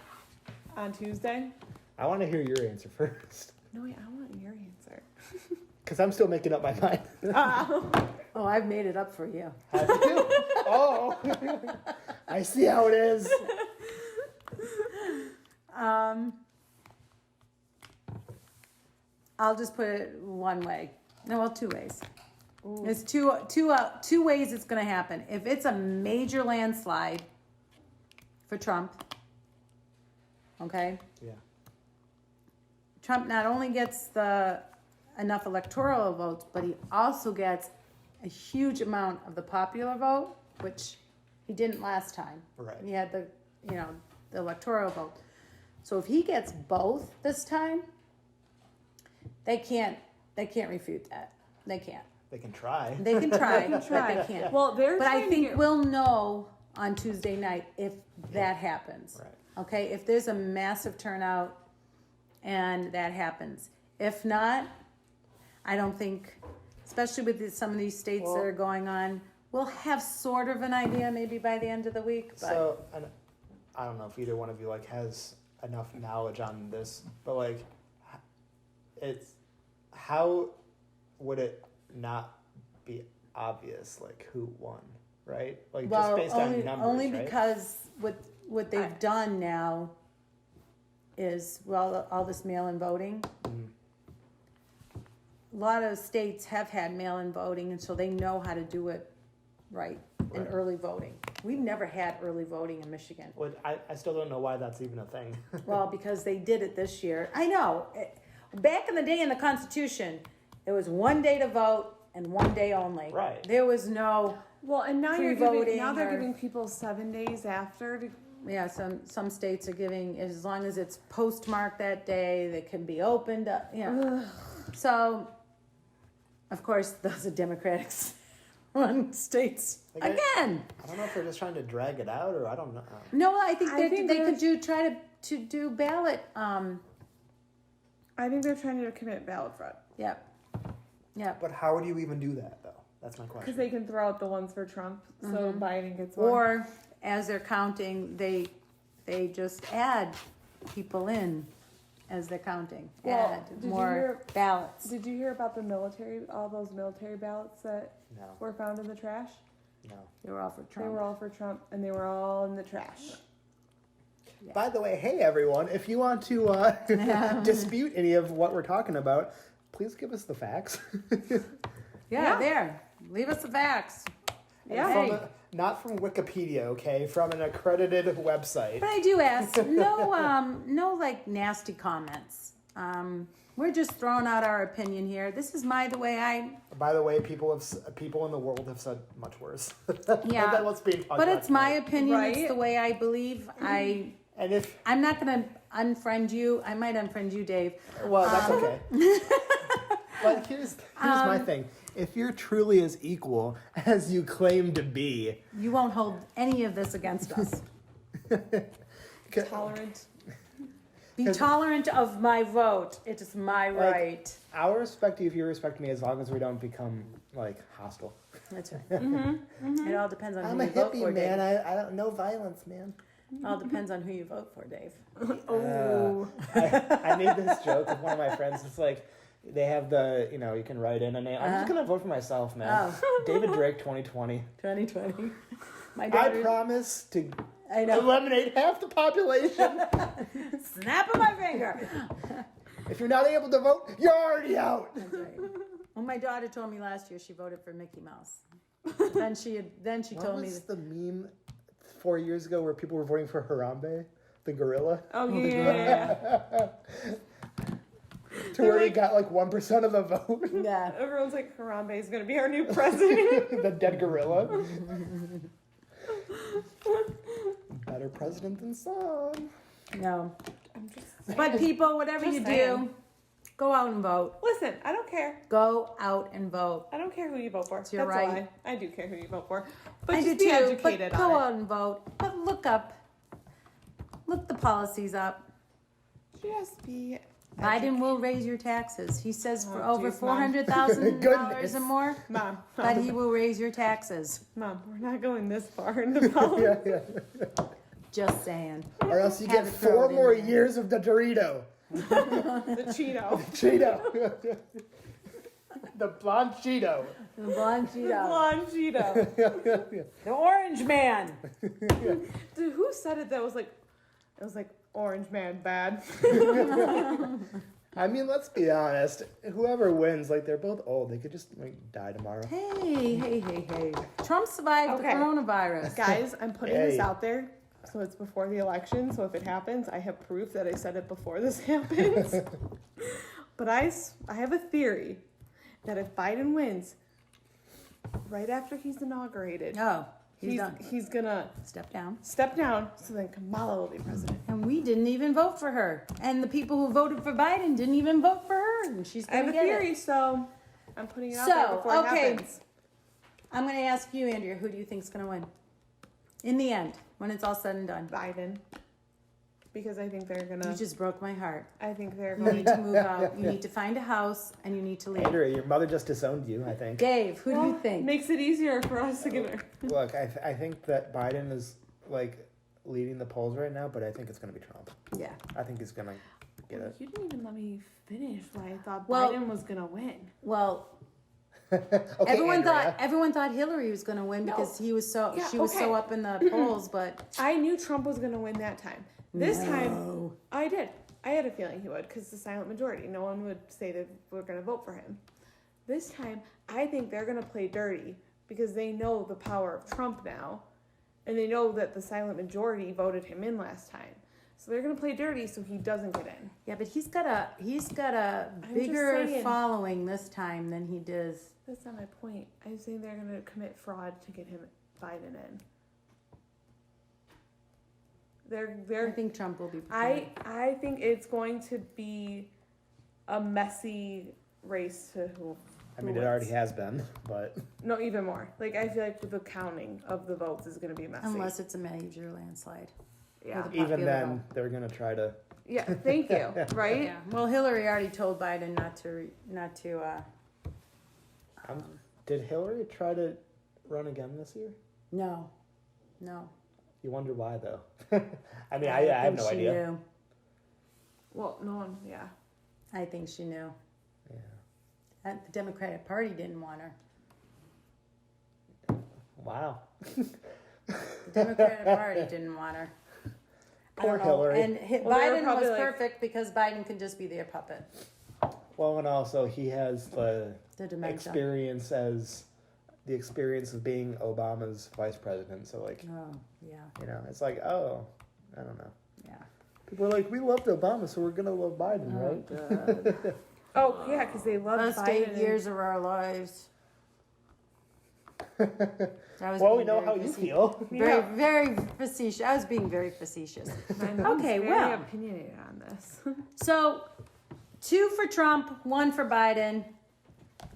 on Tuesday? I want to hear your answer first, No, wait. I want your answer. because I'm still making up my mind. Oh, I've made it up for you. Have you? Oh, I see how it is. I'll just put it one way. No, well, two ways. There's two ways it's going to happen. If it's a major landslide for Trump, okay, Yeah. Trump not only gets enough electoral votes, but he also gets a huge amount of the popular vote, which he didn't last time. Right. He had the electoral vote. So if he gets both this time, they can't refute that. They can't. They can try. They can try, but try. they can't. Well, they're. But I trying to think get- we'll know on Tuesday night if that happens. Right. Okay, if there's a massive turnout and that happens. If not, I don't think, especially with some of these states that are going on, we'll have sort of an idea maybe by the end of the week. But So, and I don't know if either one of you like has enough knowledge on this, but like, it's how would it not be obvious like who won, right? Like just based on numbers, only right? because what they've done now is all this mail-in voting. Mhm. A lot of states have had mail-in voting, and so they know how to do it right in Right. early voting. We've never had early voting in Michigan. Well, I still don't know why that's even a thing. Well, because they did it this year. I know. Back in the day in the Constitution, it was one day to vote and one day only. Right. There was no, Well, and now they're Pre-voting or- giving people 7 days after to. yeah, some states are giving, as long as it's postmarked that day, they can be opened up, So, of course, those are Democratic run states. Like, Again. I don't know if they're just trying to drag it out or I don't know. No, I think I think they could try to do ballot, I think they're trying to commit ballot fraud. Yep. But how would you even do that though? That's my Because question. they can throw out the ones for Trump, so Mhm. Biden gets one. Or as they're counting, they just add people in as they're counting. Well, Add did you more hear- ballots. Did you hear about the military? All those military ballots that No, were found in the trash. no. They were all for They Trump. were all for Trump, and they were all in the trash. Yeah. By the way, hey everyone, if you want to dispute any of what we're talking about, please give us the facts. Yeah, there. Leave us the facts. Yeah. From Hey. not from Wikipedia, okay? From an accredited website. But I do ask, no like nasty comments. We're just throwing out our opinion here. This is the way I. By the way, people in the world have said much worse. Yeah. Than what's being talked But about it's my tonight. opinion. Right? It's the way I believe. And if I'm not gonna unfriend you. I might unfriend you, Dave. well, that's okay. But here's my thing. If you're truly as equal as you claim to be, You won't hold any of this against us. Tolerant. Be tolerant of my vote. It is my Like- right. I'll respect you if you respect me, as long as we don't become like hostile. That's right. Mm-hmm. It all depends on I'm who a you vote hippie, for, man. Dave. I don't know violence, man. All depends on who you vote for, Dave. Oh. I made this joke with one of my friends. It's like they have the, you can write in a name. I'm just gonna vote for myself, man. Oh. David Drake, 2020. 2020. My I daughter. promise to I know. eliminate half the population. Snap of my finger. If you're not able to vote, you're already out. That's right. Well, my daughter told me last year she voted for Mickey Mouse. Then she What told me was the meme 4 years ago where people were voting for Harambe, the gorilla? Oh yeah. To where he got like 1% of the vote. yeah. Everyone's like, Harambe is gonna be our new president. The dead gorilla. Better president than some. No. I'm just. But people, whatever Just you saying. do, go out and vote. Listen, I don't care. Go out and vote. I don't care who you vote for. your That's right. a lie. I do care who you vote for, but I just do be too. educated But go on out and vote. But look the policies up. it. Just be. Biden will raise your taxes. He says for Oh, over geez, Mom. $400,000 Goodness. or more, Mom, but he will raise your taxes. Mom, we're not going this far into politics. Yeah. Just saying. Or else you Had get to throw 4 it in more there. years of the Dorito. The Cheeto. Cheeto. The blonde Cheeto. The blonde Cheeto. Blonde Cheeto. The orange man. Dude, who said it that was like, it was like, orange man bad. I mean, let's be honest. Whoever wins, like, they're both old. They could just like die tomorrow. Hey. Trump survived Okay. the coronavirus. Guys, I'm putting Hey. this out there. So it's before the election. So if it happens, I have proof that I said it before this happens. But I have a theory that if Biden wins, right after he's inaugurated, Oh, he's done. he's gonna Step down. step down so then Kamala will be president. And we didn't even vote for her. And the people who voted for Biden didn't even vote for her. And she's I have going a to get theory, it. so I'm putting it out So, there before okay. it happens. I'm going to ask you, Andrea, who do you think's going to win? In the end, when it's all said and done. Biden. Because I think they're You gonna. just broke my heart. I think they're You going need to move out. You need to find a house and you need to leave. Andrea, your mother just disowned you, I think. Dave, who do you think? Makes it easier for us to get her. Look, I think that Biden is, like, leading the polls right now, but I think it's going to be Trump. Yeah. I think he's going to get it. You didn't even let me finish why I thought Well- Biden was gonna win. Well, Okay, everyone Andrea. thought Hillary was going to win No. because she was so Yeah, up in the polls, but I knew Trump was gonna win that time. This time, No. I did. I had a feeling he would because the silent majority. No one would say that we're gonna vote for him. This time, I think they're gonna play dirty because they know the power of Trump now, and they know that the silent majority voted him in last time. So they're gonna play dirty so he doesn't get in. yeah, but he's got a just bigger saying. following this time than he does. That's not my point. I'm saying they're gonna commit fraud to get him Biden in. I They're think Trump will be. I think it's going to be a messy race to who. I mean, who it already wins. has been, but No, even more. Like I feel like the counting of the votes is going to be messy. Unless it's a major landslide. yeah, the- even popular then, vote. they're going to try to. yeah. Thank you. Right? Yeah. Well, Hillary already told Biden not to. I'm Did Hillary try to run again this year? No. You wonder why, though. I mean, I have no think she idea. knew. Well, no one. Yeah. I think she knew. Yeah. And the Democratic Party didn't want her. Wow. The Democratic Party didn't want her. I Poor don't know. Hillary. And Well, they were Biden probably was like- perfect because Biden can just be their puppet. Well, and also he has the The dementia. experience of being Obama's vice president. So, like, Oh, yeah, it's like, oh, I don't know. yeah. People are like, we loved Obama, so we're gonna love Biden, right? God. Oh yeah, because they love Last Biden 8 years of our lives. I was Well, being we know very how you facetious. feel. Very, very facetious. I was being very facetious. My mom's Okay, very well. opinionated on this. So, 2 for Trump, 1 for Biden. Oh,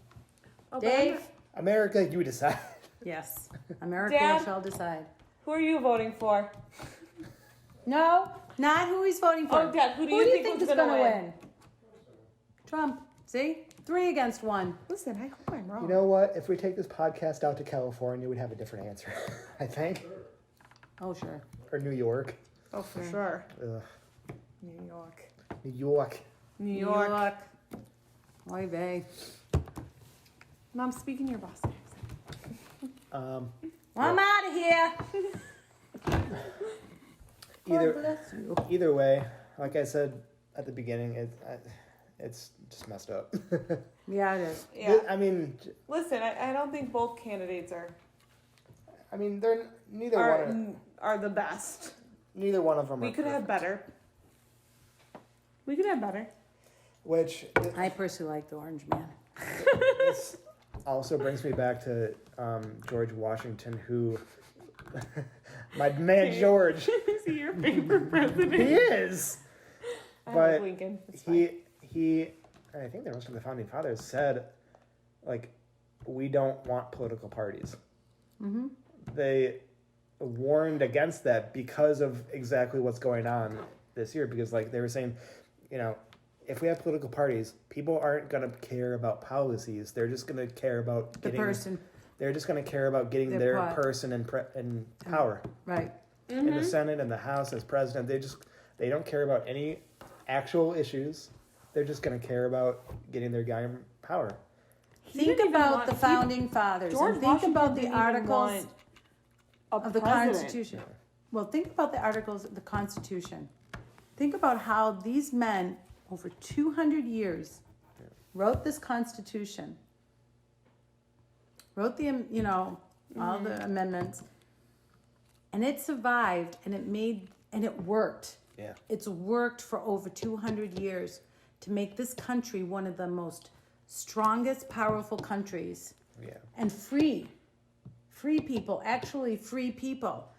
but Dave? America, you decide. Yes. America Dad? shall decide. who are you voting for? No, not who he's voting for. Oh, Dad, who do you think is was gonna gonna win? Trump. See? 3 against 1. Listen, I hope I'm wrong. You know what? If we take this podcast out to California, we'd have a different answer. I think. Oh, sure. Or New York. Oh, for sure. Ugh. New York. New York. New York. Oy vey. Mom, speak in your Boston accent. Well, I'm out of here. God Either bless you. either way, like I said at the beginning, it's just messed up. Yeah, it is. Yeah. I mean, Listen, I don't think both candidates are they're are the best. neither one of them. We are could have perfect. better. We could have better. Which I personally like the orange man. this also brings me back to George Washington, who my man George. Is he your favorite president? He is. I But like Lincoln. It's fine. He I think there was from the founding fathers said, like, we don't want political parties. Mm-hmm. They warned against that because of exactly what's going on this year. Because, like, they were saying, if we have political parties, people aren't going to care about policies. They're just going to care about The person. They're just going to care about getting Their their pot. person in power Right. in the Senate and the House as president. They don't care about any actual issues. They're just going to care about getting their guy in power. He Think didn't even about want- the founding fathers. George And think Washington about the didn't even articles want a of the president. Constitution. Well, think about the articles of the Constitution. Think about how these men, over 200 years, wrote this Constitution, wrote the, all the amendments, and it survived, and it worked. Yeah. It's worked for over 200 years to make this country one of the most strongest, powerful countries, Yeah. and free people, actually free people.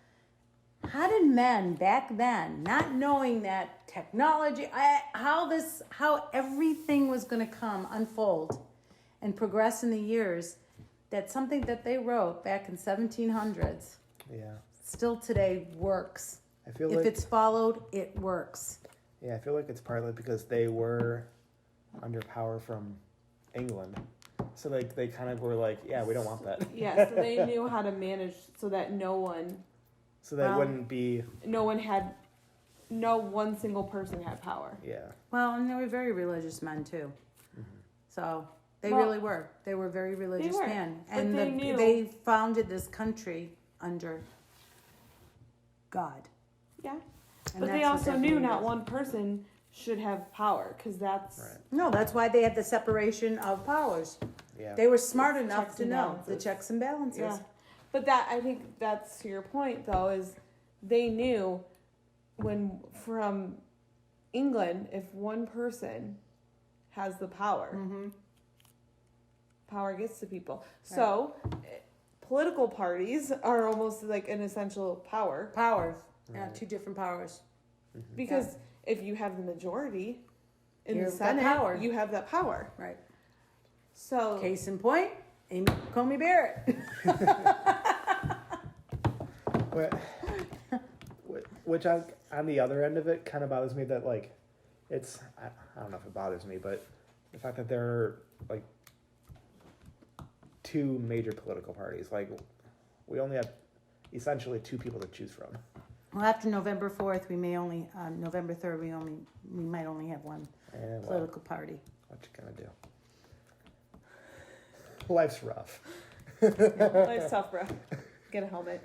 How did men back then, not knowing that technology, how everything was going to unfold and progress in the years, that something that they wrote back in 1700s Yeah. still today works. I feel If like it's followed, it works. I feel like it's partly because they were under power from England. So they kind of were like, yeah, we don't want that. Yeah, so they knew how to manage so that no one Wouldn't be no one single person had power. yeah. Well, and they were very religious men too. So they Well, really were. They were very religious were, men, but and they knew- they founded this country under God. Yeah. And But that's they what also that knew belief not is. one person should have power because that's Right. No, that's why they had the separation of powers. Yeah. They were smart enough Checks to and know the balances. checks and balances. yeah. But that I think that's to your point though is they knew when from England if one person has the power, Mm-hmm. power gets to people. So political parties are almost like an essential power Powers. Yeah, Right. 2 different powers. because if you have the majority in You the have that Senate, power. you have that power. Right. So Case in point, Amy Comey Barrett. Which on the other end of it kind of bothers me that, like, it's, I don't know if it bothers me, but the fact that there are, like, two major political parties. Like, we only have essentially two people to choose from. Well, after November 4th, we may only, November 3rd, we might only have one And well, political party. what you gonna do? Life's rough. Life's tough, bro. Get a helmet.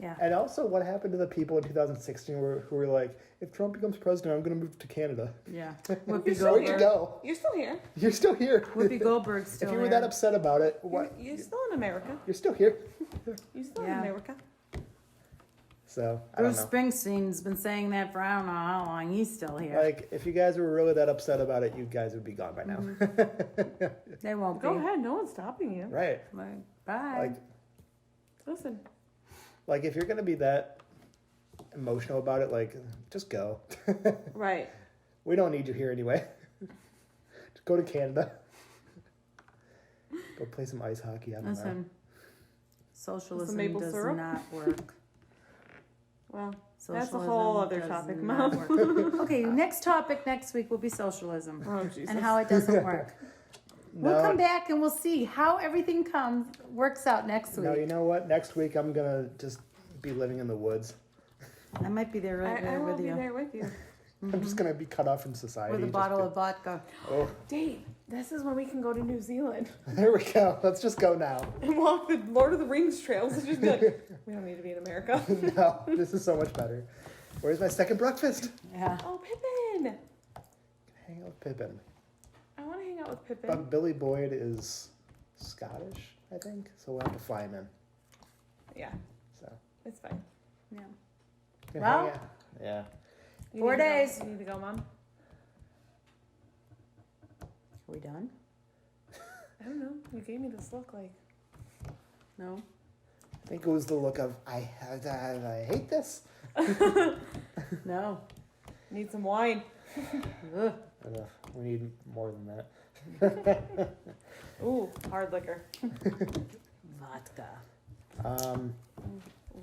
Yeah. And also, what happened to the people in 2016 who were like, if Trump becomes president, I'm going to move to Canada? Yeah. You're Whoopi still Where'd you Goldberg. go? You're still here. You're still here. Whoopi Goldberg's still If you were there. that upset about it, what? You're still in America. You're still here. You're still in Yeah. America. So, I don't Bruce know. Springsteen's been saying that for I don't know how long. He's still here. Like, if you guys were really that upset about it, you guys would be gone by now. They won't Go be. ahead. No one's stopping you. Right. Like, bye. Listen. Like, if you're going to be that emotional about it, like, just go. Right. We don't need you here anyway. Just go to Canada. Go play some ice hockey. I don't know. Listen, socialism maple does syrup? not work. Well, Socialism that's a whole other does topic, not Mom. work. Okay, next topic next week will be socialism Oh, Jesus. and how it doesn't work. We'll No, come back and we'll see how everything works out next week. no, you know what? Next week, I'm going to just be living in the woods. I might be there right I there will with be you there with you. I'm just going to be cut off from society. with a just bottle be- of vodka. Oh, Dave, this is when we can go to New Zealand there we go. Let's just go now. and walk the Lord of the Rings trails and just be like, we don't need to be in America. No, this is so much better. Where's my second breakfast? Yeah. Oh, Pippin. Hang out with Pippin. I want to hang out with Pippin. But Billy Boyd is Scottish, I think, so we'll have to fly him in. Yeah, So, it's fine. Yeah. can Well- hang out. Yeah. You 4 need to go- days. You need to go, Mom? Are we done? I don't know. You gave me this look like. No. I think it was the look of, I hate this. No. Need some wine. Ugh. We need more than that. Ooh, hard liquor. Vodka.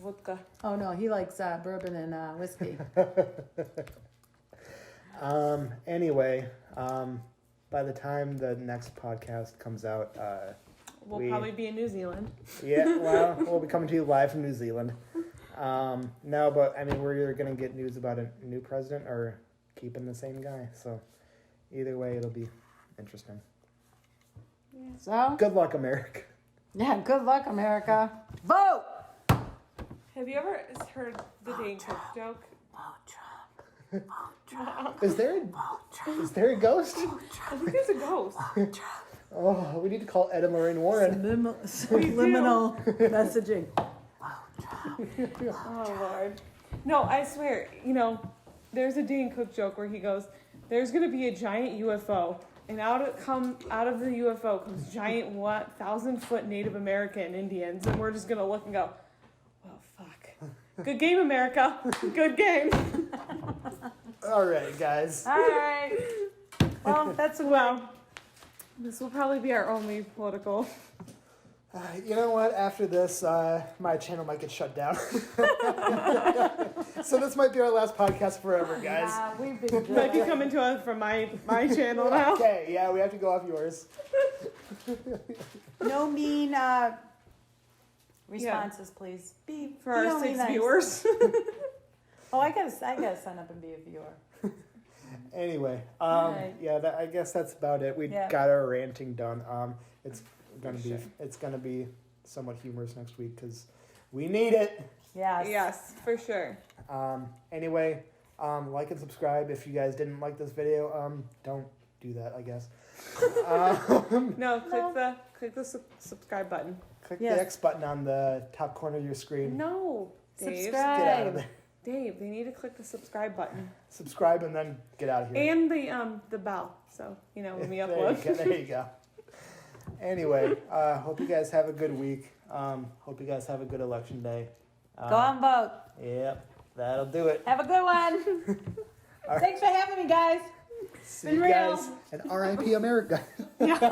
Vodka. Oh no, he likes bourbon and whiskey. Anyway, by the time the next podcast comes out, We'll probably be in New Zealand. yeah, well, we'll be coming to you live from New Zealand. No, but I mean, we're either going to get news about a new president or keeping the same guy. So either way, it'll be interesting. Yeah. So, Good luck, America. yeah, good luck, America. Vote! Have you ever heard the Dane Cook joke? Vote Trump. Is there a ghost? I think there's a ghost. Oh, we need to call Ed and Lorraine Warren. Subliminal messaging. Oh, Lord. No, I swear, there's a Dane Cook joke where he goes, there's going to be a giant UFO, and out of the UFO comes giant, 1,000-foot Native American Indians, and we're just going to look and go, well, fuck. Good game, America. Good game. All right, guys. All right. Well, that's Well, this will probably be our only political. You know what? After this, my channel might get shut down. So this might be our last podcast forever, guys. Yeah, we've been Might be good. coming to us from my channel now. Okay, yeah, we have to go off yours. No mean responses, please. Be For our only 6 nice. viewers. Oh, I gotta sign up and be a viewer. Anyway, Alright. yeah, I guess that's about it. We Yeah. got our ranting done. It's For gonna be somewhat humorous next week because we need it. Yes. Yes, for sure. Anyway, like and subscribe. If you guys didn't like this video, don't do that, I guess. No, click the subscribe button. Click Yes. the X button on the top corner of your screen. No, Dave. Get out of Subscribe. there. Dave, they need to click the subscribe button Subscribe and then get out of here. and the bell. So when we upload. There you go. Anyway, hope you guys have a good week. Hope you guys have a good election day. Go on vote. Yep, that'll do it. Have a good one. All right. Thanks for having me, guys. See Been you real. guys. And RIP America. Yeah.